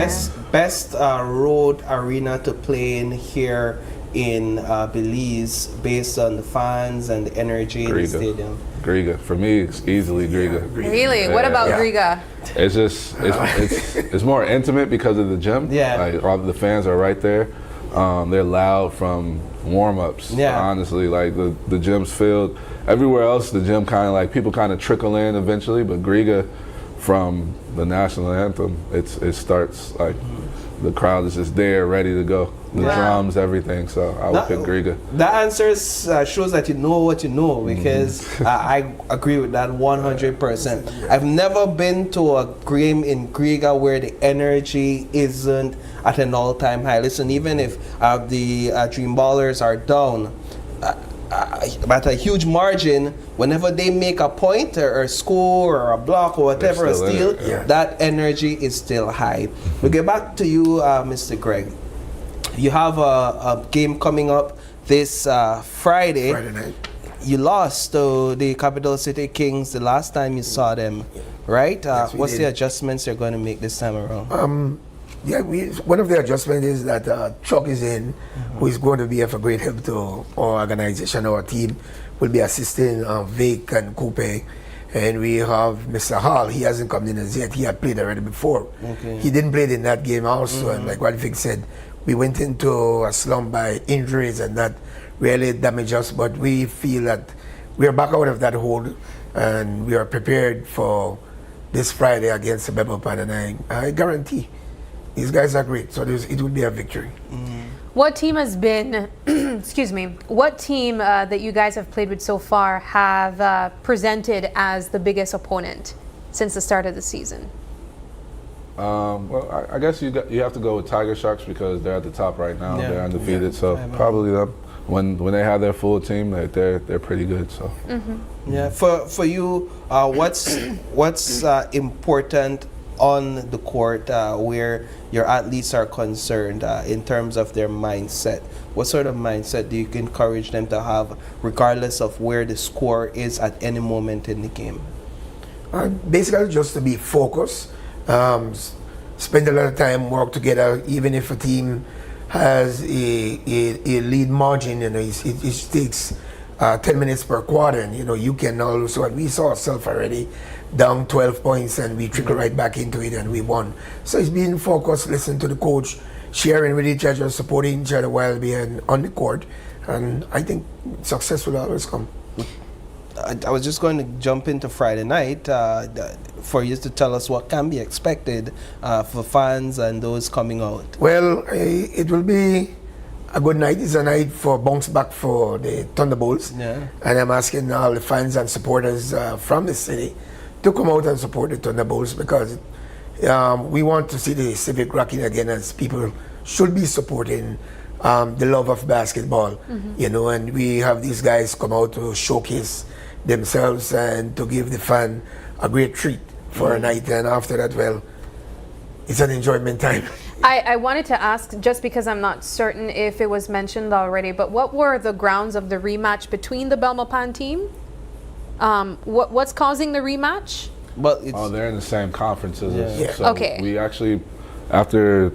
Best road arena to play in here in Belize, based on the fans and the energy in the stadium? Griga. For me, it's easily Griga. Really? What about Griga? It's just it's more intimate because of the gym. Yeah. Like all the fans are right there. They're loud from warm-ups. Yeah. Honestly, like the gym's filled. Everywhere else, the gym kind of like people kind of trickle in eventually, but Griga, from the national anthem, it starts like the crowd is just there, ready to go. The drums, everything. So I would pick Griga. That answer shows that you know what you know, because I agree with that 100%. I've never been to a game in Griga where the energy isn't at an all-time high. Listen, even if the Dream Ballers are down at a huge margin, whenever they make a point or score or a block or whatever, a steal, that energy is still high. We'll get back to you, Mr. Greg. You have a game coming up this Friday night. You lost to the Capital City Kings the last time you saw them, right? Yes, what's the adjustments you're going to make this time around? One of the adjustments is that Chuck is in, who is going to be of a great help to our organization. Our team will be assisting Vic and Coupe. And we have Mr. Hall. He hasn't come in as yet. He had played already before. Okay. He didn't play in that game also. And like what Vic said, we went into a slump by injuries, and that really damaged us. But we feel that we are back out of that hole, and we are prepared for this Friday against the Bebel Pan. And I guarantee these guys are great, so it will be a victory. What team has been, excuse me, what team that you guys have played with so far have presented as the biggest opponent since the start of the season? Well, I guess you have to go with Tiger Sharks because they're at the top right now. Yeah. They're undefeated, so probably them. When they have their full team, they're pretty good. So. Yeah. For you, what's important on the court where your athletes are concerned in terms of their mindset? What sort of mindset do you encourage them to have regardless of where the score is at any moment in the game? Basically just to be focused, spend a lot of time, work together. Even if a team has a lead margin, it takes 10 minutes per quarter, and you can also, and we saw ourselves already down 12 points, and we trickle right back into it, and we won. So it's being focused, listen to the coach, sharing with each other, supporting each other while being on the court, and I think success will always come. I was just going to jump into Friday night for you to tell us what can be expected for fans and those coming out. Well, it will be a good night. It's a night for bounce back for the Thunderbolts. Yeah. And I'm asking all the fans and supporters from the city to come out and support the Thunderbolts, because we want to see the Civic rocking again, as people should be supporting the love of basketball. And we have these guys come out to showcase themselves and to give the fan a great treat for a night, and after that, well, it's an enjoyment time. I wanted to ask, just because I'm not certain if it was mentioned already, but what were the grounds of the rematch between the Belmopan team? What's causing the rematch? Well, they're in the same conference as us. Yeah. So Okay. we actually, after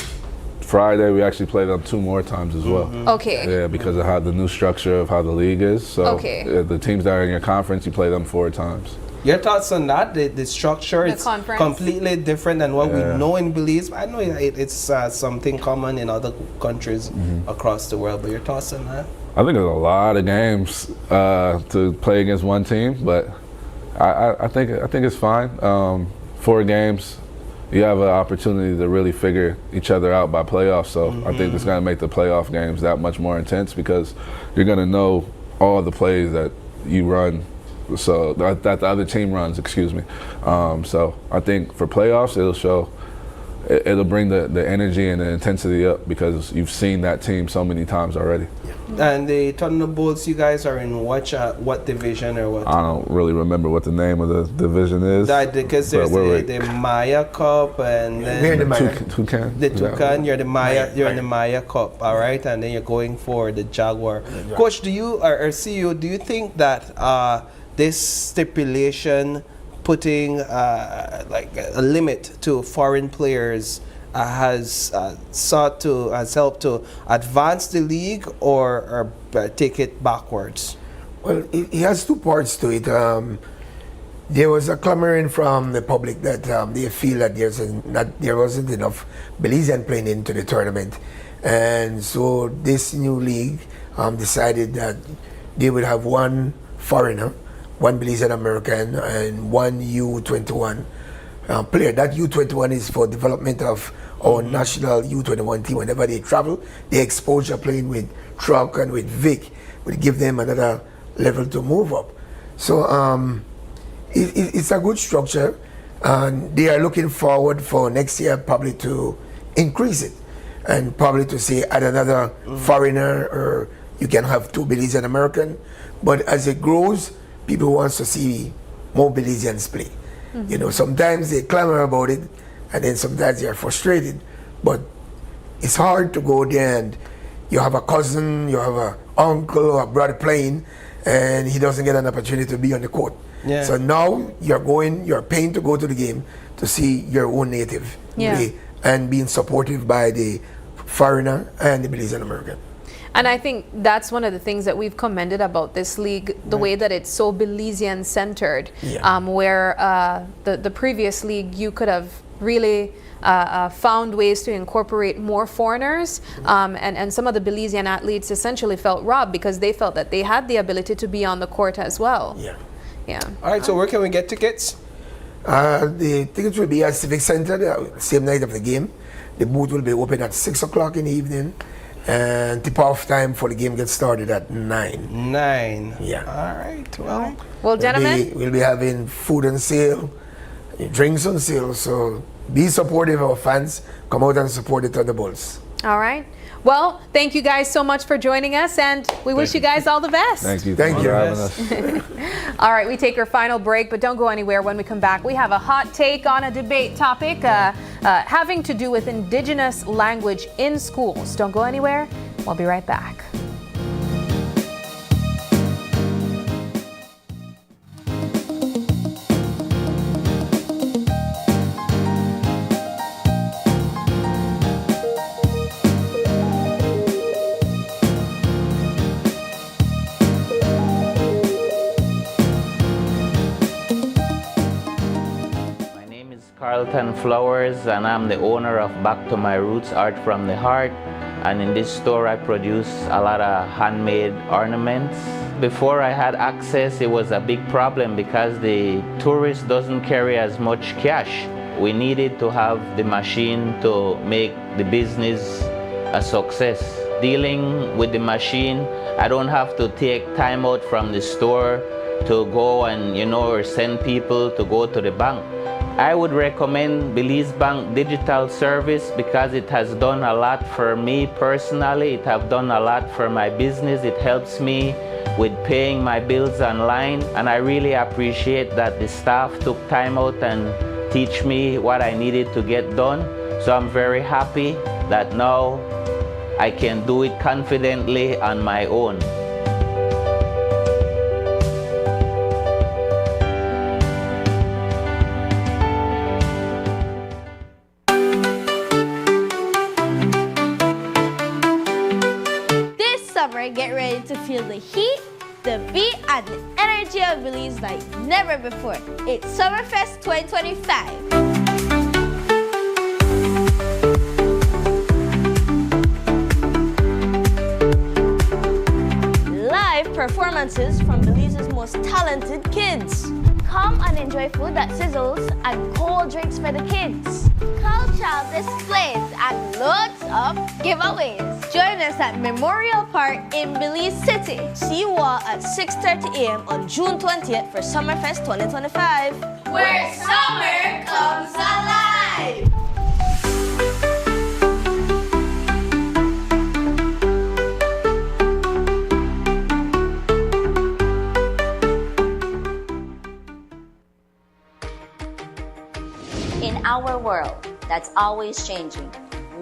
Friday, we actually played them 2 more times as well. Okay. Yeah, because of how the new structure of how the league is. So Okay. the teams that are in your conference, you play them 4 times. Your thoughts on that? The structure The is conference? completely different than what we Yeah. know in Belize. I know it's something common in other countries across the world, but your thoughts on that? I think there's a lot of games to play against one team, but I think it's fine. 4 games, you have an opportunity to really figure each other out by playoffs. So I think it's going to make the playoff games that much more intense, because you're going to know all the plays that you run, so that the other team runs. Excuse me. So I think for playoffs, it'll bring the energy and the intensity up, because you've seen that team so many times already. And the Thunderbolts, you guys are in what division or what? I don't really remember what the name of the division is. Because there's the Maya Cup, and then We're in the Maya. Toucan. The Toucan, you're the Maya, you're in the Maya Cup, all right, and then you're going for the Jaguar. Coach, do you or CEO, do you think that this stipulation putting like a limit to foreign players has helped to advance the league or take it backwards? Well, it has 2 parts to it. There was a clamoring from the public that they feel that there wasn't enough Belizean playing into the tournament, and so this new league decided that they would have 1 foreigner, 1 Belizean American, and 1 U21 player. That U21 is for development of our national U21 team. Whenever they travel, the exposure playing with Truck and with Vic would give them another level to move up. So it's a good structure, and they are looking forward for next year probably to increase it, and probably to say add another foreigner, or you can have 2 Belizean American. But as it grows, people want to see more Belizeans play. Sometimes they clamor about it, and then sometimes they are frustrated. But it's hard to go there and you have a cousin, you have an uncle or a brother playing, and he doesn't get an opportunity to be on the court. Yeah. So now you're paying to go to the game to see your own native play, and being supported by the foreigner and the Belizean American. And I think that's one of the things that we've commended about this league, the way that it's so Belizean centered, where the previous league, you could have really found ways to incorporate more foreigners, and some of the Belizean athletes essentially felt robbed because they felt that they had the ability to be on the court as well. Yeah. All right, so where can we get tickets? The tickets will be at Civic Center the same night of the game. The booth will be open at 6 o'clock in the evening, and tip-off time for the game gets started at 9. 9. Yeah. All right. Well, gentlemen, we'll be having food on sale, drinks on sale, so be supportive of our fans. Come out and support the Thunderbolts. all right. Well, thank you guys so much for joining us, and we wish you guys all the best. Thank you. Thank you for having us. All right, we take our final break, but don't go anywhere. When we come back, we have a hot take on a debate topic having to do with Indigenous language in schools. Don't go anywhere. We'll be right back. Carlton Flowers, and I'm the owner of Back to My Roots Art from the Heart. And in this store I produce a lot of handmade ornaments. Before I had access, it was a big problem because the tourist doesn't carry as much cash. We needed to have the machine to make the business a success. Dealing with the machine, I don't have to take time out from the store to go and, or send people to go to the bank. I would recommend Belize Bank Digital Service because it has done a lot for me personally. It has done a lot for my business. It helps me with paying my bills online, and I really appreciate that the staff took time out and teach me what I needed to get done. So I'm very happy that now I can do it confidently on my own. This summer, get ready to feel the heat, the beat, and the energy of Belize like never before. It's Summerfest 2025. Performances from Belize's most talented kids. Come and enjoy food that sizzles and cold drinks for the kids. Cultural displays and loads of giveaways. Join us at Memorial Park in Belize City. See you all at 6:30 a.m. on June 20th for Summerfest 2025. Where summer comes alive! In our world that's always changing,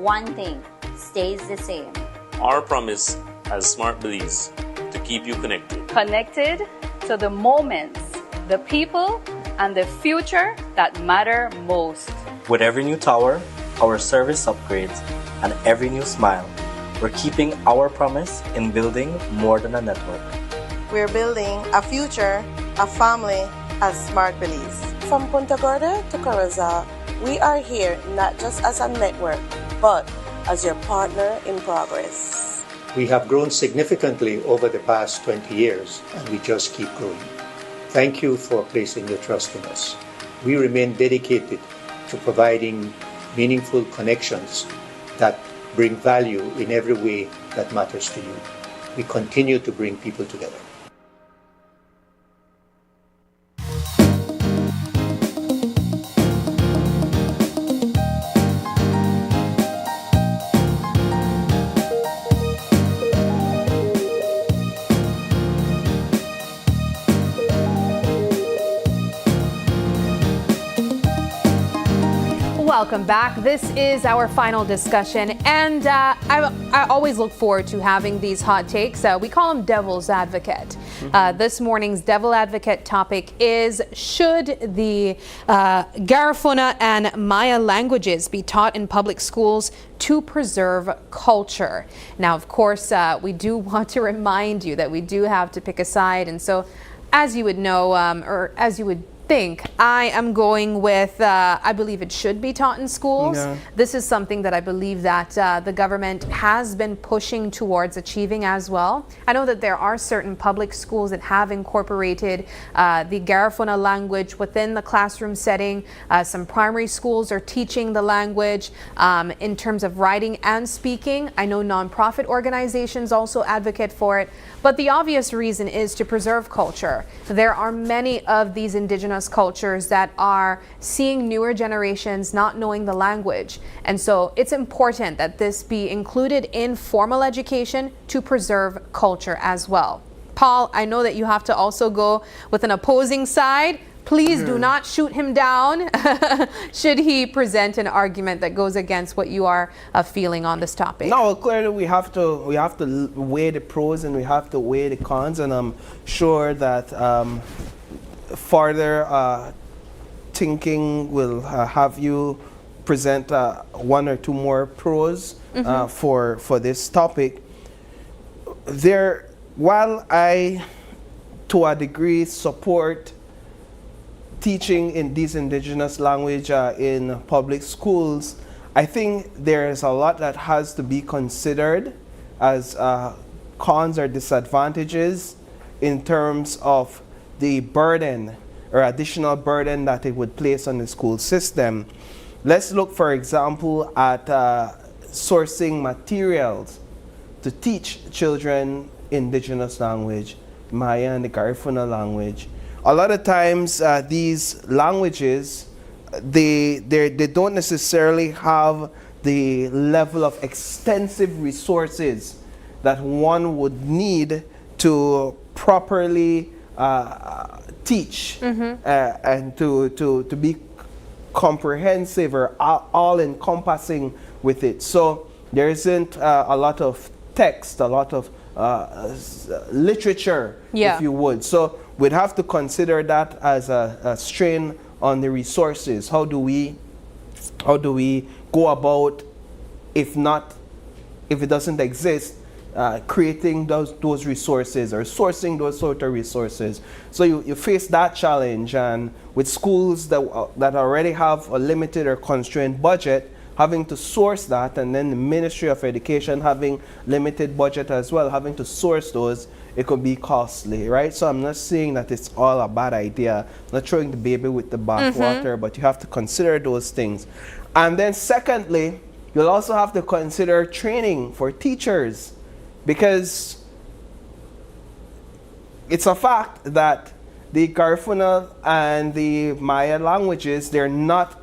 one thing stays the same. Our promise as Smart Belize to keep you connected. Connected to the moments, the people, and the future that matter most. With every new tower, our service upgrades, and every new smile, we're keeping our promise in building more than a network. We're building a future, a family, as Smart Belize. From Punta Gorda to Caraza, we are here not just as a network, but as your partner in progress. We have grown significantly over the past 20 years, and we just keep growing. Thank you for placing your trust in us. We remain dedicated to providing meaningful connections that bring value in every way that matters to you. We continue to bring people together. Welcome back. This is our final discussion, and I always look forward to having these hot takes. We call them Devil's Advocate. This morning's Devil Advocate topic is: should the Garifuna and Maya languages be taught in public schools to preserve culture? Now, of course, we do want to remind you that we do have to pick a side, and so, as you would know, or as you would think, I am going with I believe it should be taught in schools. Yeah. This is something that I believe that the government has been pushing towards achieving as well. I know that there are certain public schools that have incorporated the Garifuna language within the classroom setting. Some primary schools are teaching the language in terms of writing and speaking. I know nonprofit organizations also advocate for it, but the obvious reason is to preserve culture. There are many of these indigenous cultures that are seeing newer generations not knowing the language, and so it's important that this be included in formal education to preserve culture as well. Paul, I know that you have to also go with an opposing side. Please do not shoot him down should he present an argument that goes against what you are feeling on this topic. No, clearly we have to weigh the pros and we have to weigh the cons, and I'm sure that further thinking will have you present one or two more pros for this topic. While I, to a degree, support teaching in these indigenous language in public schools, I think there's a lot that has to be considered as cons or disadvantages in terms of the burden or additional burden that it would place on the school system. Let's look, for example, at sourcing materials to teach children indigenous language, Maya and the Garifuna language. A lot of times these languages, they don't necessarily have the level of extensive resources that one would need to properly teach and to be comprehensive or all-encompassing with it. So there isn't a lot of text, a lot of literature, if you would. So we'd have to consider that as a strain on the resources. How do we go about, if it doesn't exist, creating those resources or sourcing those sort of resources? So you face that challenge, and with schools that already have a limited or constrained budget, having to source that, and then the Ministry of Education having limited budget as well, having to source those, it could be costly, right? So I'm not saying that it's all a bad idea, not throwing the baby with the bathwater, but you have to consider those things. And then secondly, you'll also have to consider training for teachers, because it's a fact that the Garifuna and the Maya languages, they're not,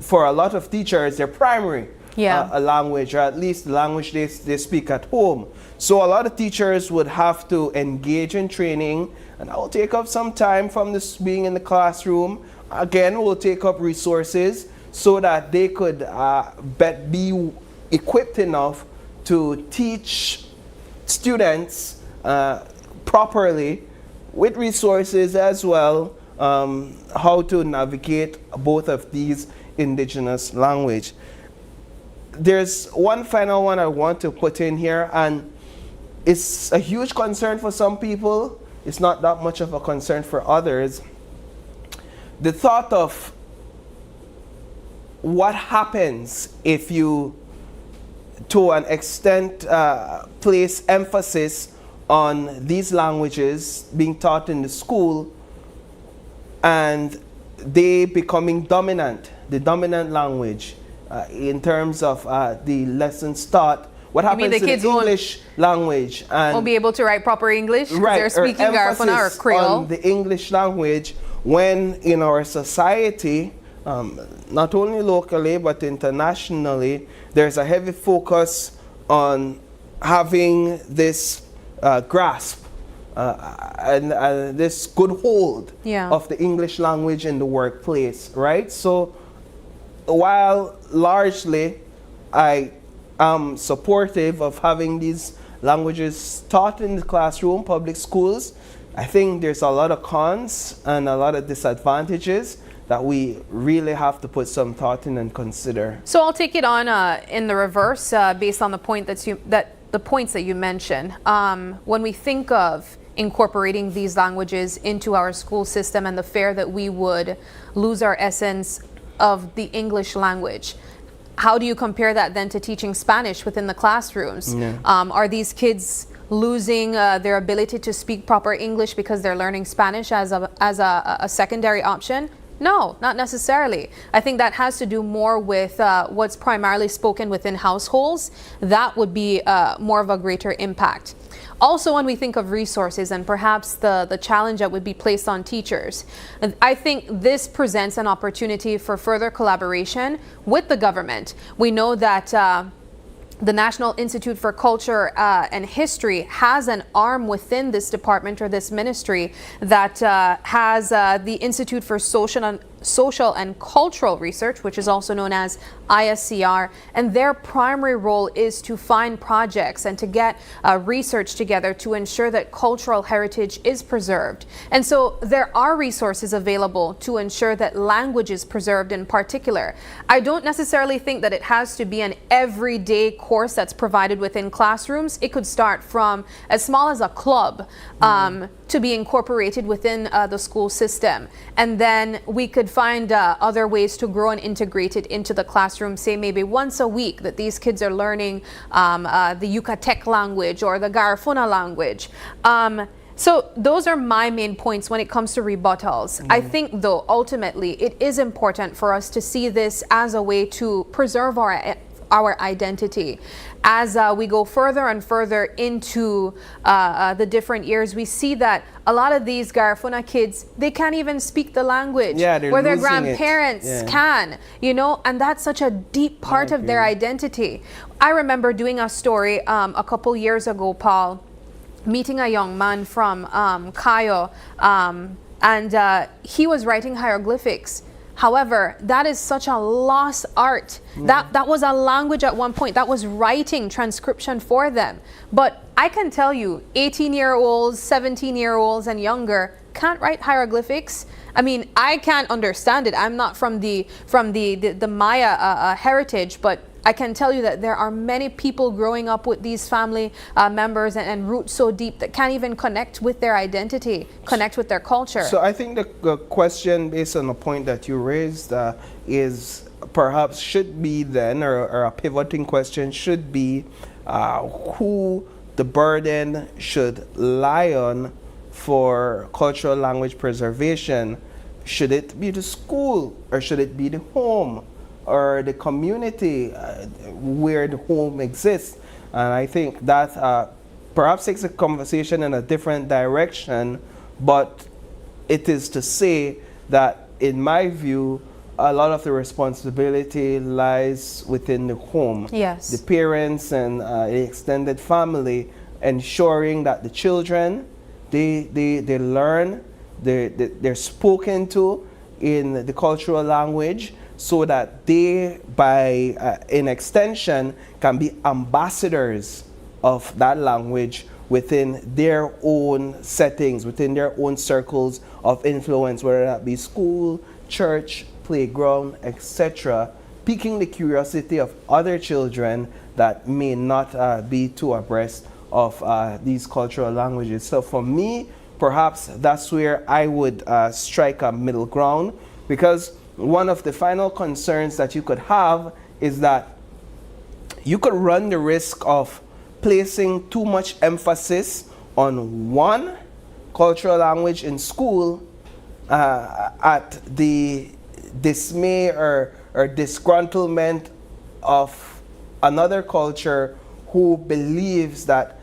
for a lot of teachers, they're primary a language, or at least the language they speak at home. So a lot of teachers would have to engage in training, and that will take up some time from this being in the classroom. Again, will take up resources so that they could be equipped enough to teach students properly, with resources as well, how to navigate both of these indigenous language. There's one final one I want to put in here, and it's a huge concern for some people. It's not that much of a concern for others. The thought of what happens if you, to an extent, place emphasis on these languages being taught in the school and they becoming dominant, the dominant language in terms of the lessons taught. What happens to the English language? And won't be able to write proper English because they're speaking Garifuna or Creole. On the English language, when in our society, not only locally but internationally, there's a heavy focus on having this grasp and this good hold of the English language in the workplace, right? So while largely I am supportive of having these languages taught in the classroom, public schools, I think there's a lot of cons and a lot of disadvantages that we really have to put some thought in and consider. So I'll take it on in the reverse, based on the points that you mentioned. When we think of incorporating these languages into our school system and the fear that we would lose our essence of the English language, how do you compare that then to teaching Spanish within the classrooms? Are these kids losing their ability to speak proper English because they're learning Spanish as a secondary option? No, not necessarily. I think that has to do more with what's primarily spoken within households. That would be more of a greater impact. Also, when we think of resources and perhaps the challenge that would be placed on teachers, I think this presents an opportunity for further collaboration with the government. We know that the National Institute for Culture and History has an arm within this department or this ministry that has the Institute for Social Social and Cultural Research, which is also known as ISCR, and their primary role is to find projects and to get research together to ensure that cultural heritage is preserved. And so there are resources available to ensure that language is preserved in particular. I don't necessarily think that it has to be an everyday course that's provided within classrooms. It could start from as small as a club to be incorporated within the school system. And then we could find other ways to grow and integrate it into the classroom, say maybe once a week that these kids are learning the Yucatec language or the Garifuna language. So those are my main points when it comes to rebuttals. I think, though, ultimately, it is important for us to see this as a way to preserve our identity. As we go further and further into the different years, we see that a lot of these Garifuna kids, they can't even speak the language, where their grandparents can, you know, and that's such a deep part of their identity. I remember doing a story a couple years ago, Paul, meeting a young man from Cayo, and he was writing hieroglyphics. However, that is such a lost art. That was a language at one point. That was writing transcription for them. But I can tell you, 18-year-olds, 17-year-olds and younger can't write hieroglyphics. I mean, I can't understand it. I'm not from the Maya heritage, but I can tell you that there are many people growing up with these family members and roots so deep that can't even connect with their identity, connect with their culture. So I think the question, based on the point that you raised, is perhaps should be then, or a pivoting question should be, who the burden should lie on for cultural language preservation. Should it be the school, or should it be the home, or the community where the home exists? And I think that perhaps takes a conversation in a different direction, but it is to say that, in my view, a lot of the responsibility lies within the home. Yes. The parents and the extended family, ensuring that the children, they learn, they're spoken to in the cultural language, so that they, by in extension, can be ambassadors of that language within their own settings, within their own circles of influence, whether that be school, church, playground, etc., piquing the curiosity of other children that may not be too abreast of these cultural languages. So for me, perhaps that's where I would strike a middle ground, because one of the final concerns that you could have is that you could run the risk of placing too much emphasis on one cultural language in school at the dismay or disgruntlement of another culture who believes that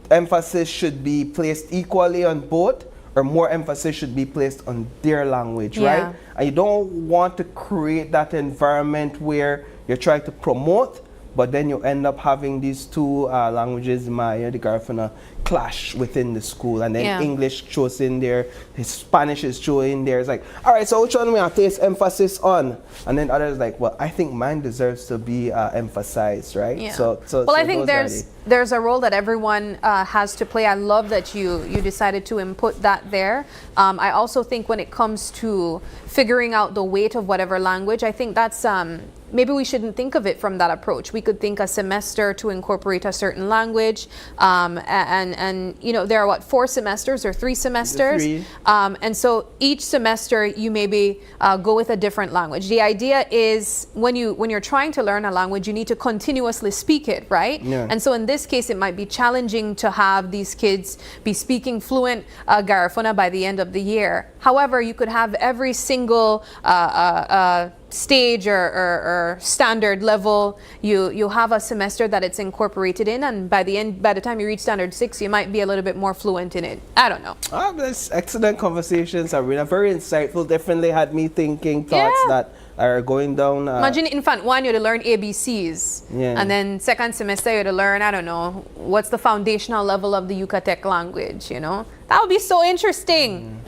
emphasis should be placed equally on both, or more emphasis should be placed on their language, right? And you don't want to create that environment where you're trying to promote, but then you end up having these two languages, Maya, the Garifuna, clash within the school, and then English shows in there, Spanish is shown in there. It's like, all right, so which one we have to place emphasis on? And then others like, well, I think mine deserves to be emphasized, right? Yeah. So I think there's a role that everyone has to play. I love that you decided to input that there. I also think when it comes to figuring out the weight of whatever language, I think that's maybe we shouldn't think of it from that approach. We could think a semester to incorporate a certain language, and you know, there are 4 semesters or 3 semesters, and so each semester you maybe go with a different language. The idea is when you're trying to learn a language, you need to continuously speak it, right? And so in this case, it might be challenging to have these kids be speaking fluent Garifuna by the end of the year. However, you could have every single stage or standard level, you have a semester that it's incorporated in, and by the time you reach standard 6, you might be a little bit more fluent in it. I don't know. That's excellent conversations, Arena. Very insightful. Definitely had me thinking thoughts that are going down. Imagine infant 1, you had to learn ABCs, and then second semester you had to learn, I don't know, what's the foundational level of the Yucatec language, you know? That would be so interesting.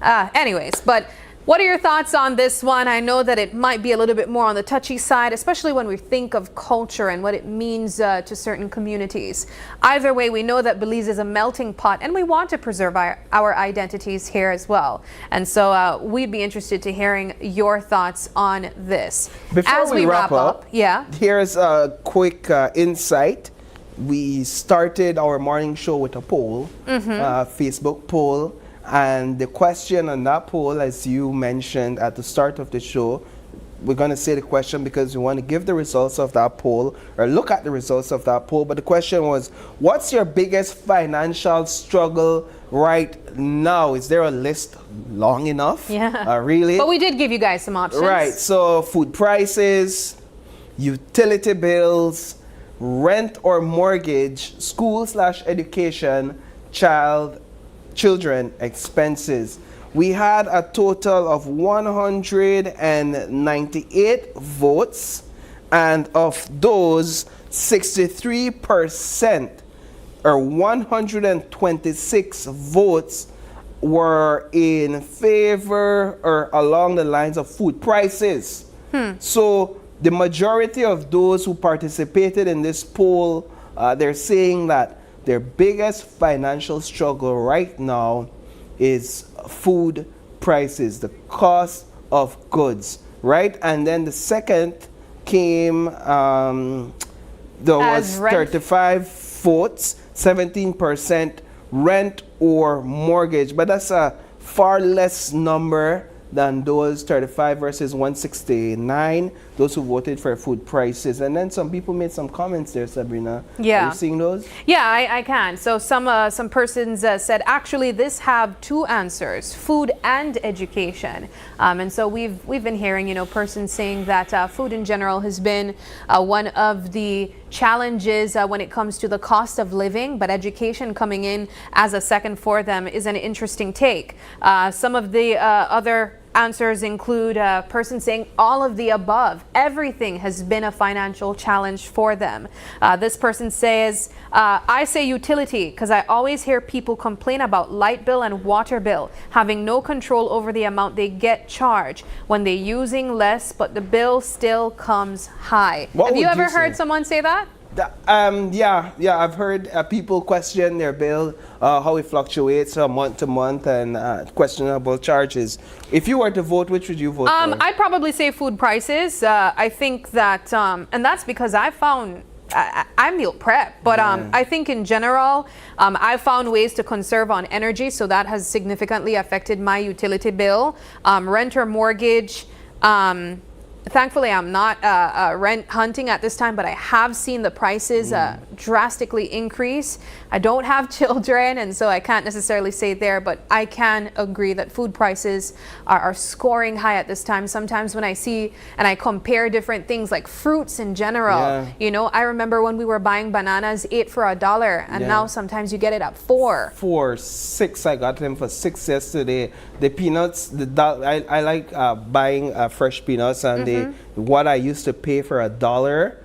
Anyways, but What are your thoughts on this one? I know that it might be a little bit more on the touchy side, especially when we think of culture and what it means to certain communities. Either way, we know that Belize is a melting pot and we want to preserve our identities here as well. And so we'd be interested to hearing your thoughts on this. Before As we wrap up, yeah. Here's a quick insight. We started our morning show with a poll, Facebook poll. And the question on that poll, as you mentioned at the start of the show, we're going to say the question because we want to give the results of that poll or look at the results of that poll. But the question was, what's your biggest financial struggle right now? Is there a list long enough? Yeah. Really? But we did give you guys some options. Right. So food prices, utility bills, rent or mortgage, school/education, children expenses. We had a total of 198 votes, and of those, 63% or 126 votes were in favor or along the lines of food prices. So the majority of those who participated in this poll, they're saying that their biggest financial struggle right now is food prices, the cost of goods, right? And then the second came, there was 35 votes, 17% rent or mortgage, but that's a far less number than those 35 versus 169, those who voted for food prices. And then some people made some comments there, Sabrina. Yeah. Are you seeing those? Yeah, I can. So some persons said, actually, this have two answers, food and education. And so we've been hearing, persons saying that food in general has been one of the challenges when it comes to the cost of living, but education coming in as a second for them is an interesting take. Some of the other answers include a person saying all of the above. Everything has been a financial challenge for them. This person says, I say utility because I always hear people complain about light bill and water bill, having no control over the amount they get charged when they're using less, but the bill still comes high. Have you ever heard someone say that? Yeah, I've heard people question their bill, how it fluctuates month to month, and questionable charges. If you were to vote, which would you vote for? I'd probably say food prices. I think that, and that's because I found I meal prep, but I think in general, I found ways to conserve on energy, so that has significantly affected my utility bill. Rent or mortgage. Thankfully, I'm not rent hunting at this time, but I have seen the prices drastically increase. I don't have children, and so I can't necessarily say there, but I can agree that food prices are scoring high at this time. Sometimes when I see and I compare different things like fruits in general, I remember when we were buying bananas 8 for $1, and now sometimes you get it at 4. 4, 6. I got them for 6 yesterday. The peanuts, I like buying fresh peanuts, and what I used to pay for $1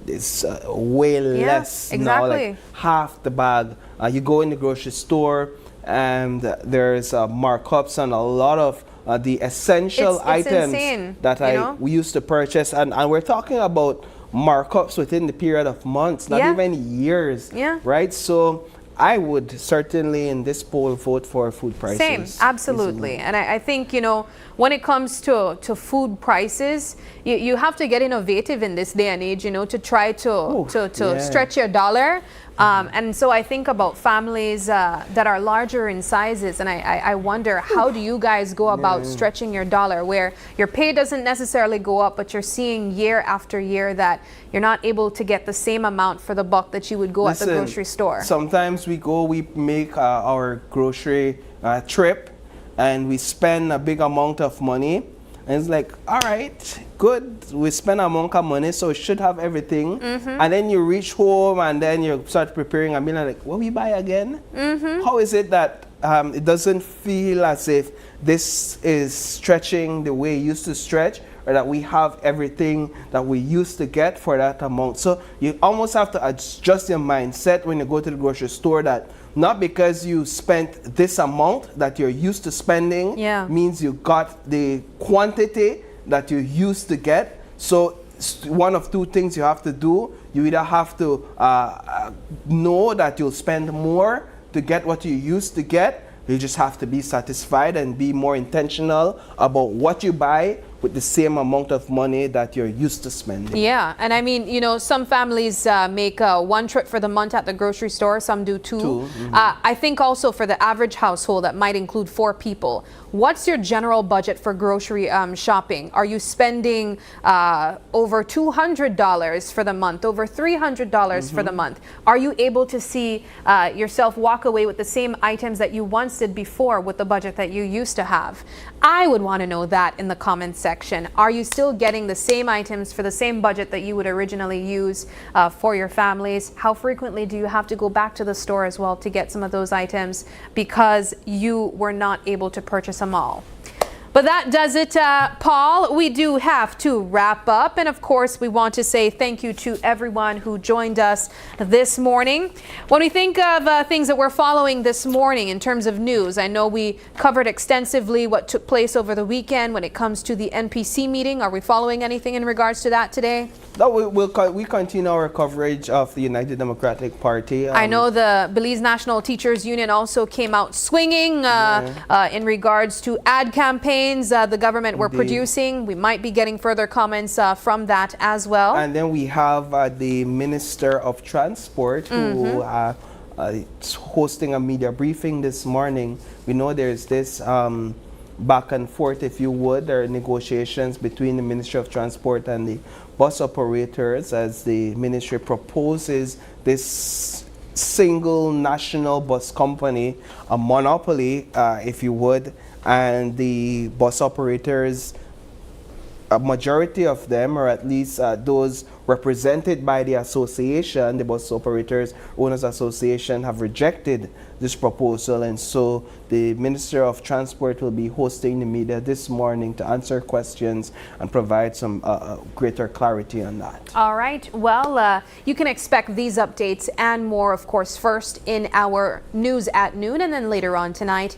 is way less now, like half the bag. You go in the grocery store and there's markups on a lot of the essential items that we used to purchase, and we're talking about markups within the period of months, not even years, right? So I would certainly in this poll vote for food prices. Same, absolutely. And I think, when it comes to food prices, you have to get innovative in this day and age, to try to stretch your dollar. And so I think about families that are larger in sizes, and I wonder, how do you guys go about stretching your dollar where your pay doesn't necessarily go up, but you're seeing year after year that you're not able to get the same amount for the buck that you would go at the grocery store? Sometimes we make our grocery trip and we spend a big amount of money. And it's like, all right, good. We spend a amount of money, so we should have everything. And then you reach home and then you start preparing a meal and like, what we buy again? How is it that it doesn't feel as if this is stretching the way it used to stretch? or that we have everything that we used to get for that amount. So you almost have to adjust your mindset when you go to the grocery store, that not because you spent this amount that you're used to spending means you got the quantity that you used to get. So one of two things you have to do. You either have to know that you'll spend more to get what you used to get. You just have to be satisfied and be more intentional about what you buy with the same amount of money that you're used to spending. Yeah, and I mean, you know, some families make one trip for the month at the grocery store, some do two. I think also for the average household that might include 4 people, what's your general budget for grocery shopping? Are you spending over $200 for the month, over $300 for the month? Are you able to see yourself walk away with the same items that you once did before with the budget that you used to have? I would want to know that in the comments section. Are you still getting the same items for the same budget that you would originally use for your families? How frequently do you have to go back to the store as well to get some of those items because you were not able to purchase them all? But that does it, Paul. We do have to wrap up. And of course, we want to say thank you to everyone who joined us this morning. When we think of things that we're following this morning in terms of news, I know we covered extensively what took place over the weekend when it comes to the NPC meeting. Are we following anything in regards to that today? No, we continue our coverage of the United Democratic Party. I know the Belize National Teachers Union also came out swinging in regards to ad campaigns the government were producing. We might be getting further comments from that as well. And then we have the Minister of Transport who is hosting a media briefing this morning. We know there's this back and forth, if you would. There are negotiations between the Ministry of Transport and the bus operators as the ministry proposes this single national bus company, a monopoly, if you would, and the bus operators, a majority of them, or at least those represented by the association, the Bus Operators Owners Association, have rejected this proposal, and so the Minister of Transport will be hosting the media this morning to answer questions and provide some greater clarity on that. All right. Well, you can expect these updates and more, of course, first in our News at Noon and then later on tonight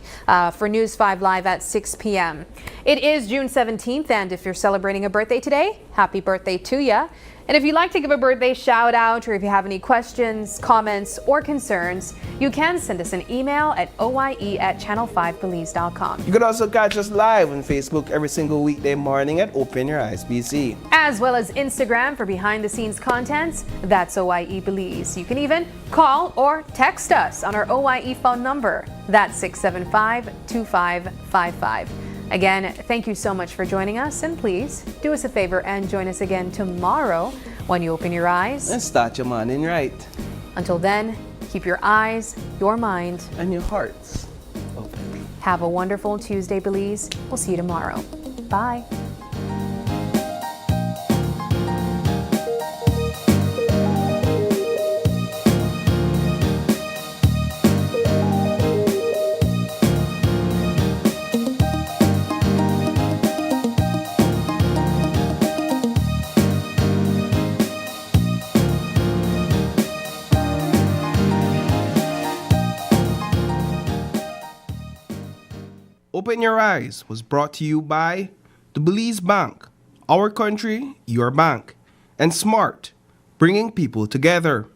for News 5 Live at 6 p.m. It is June 17th, and if you're celebrating a birthday today, happy birthday to ya. And if you'd like to give a birthday shout out, or if you have any questions, comments, or concerns, you can send us an email at oye@channel5belize.com. You can also catch us live on Facebook every single weekday morning at Open Your Eyes BC. As well as Instagram for behind the scenes contents. That's OIE Belize. You can even call or text us on our OIE phone number. That's 675-2555. Again, thank you so much for joining us, and please do us a favor and join us again tomorrow when you open your eyes and start your morning right. Until then, keep your eyes, your mind, and your hearts open. Have a wonderful Tuesday, Belize. We'll see you tomorrow. Bye. Open Your Eyes was brought to you by the Belize Bank, our country, your bank, and Smart, bringing people together.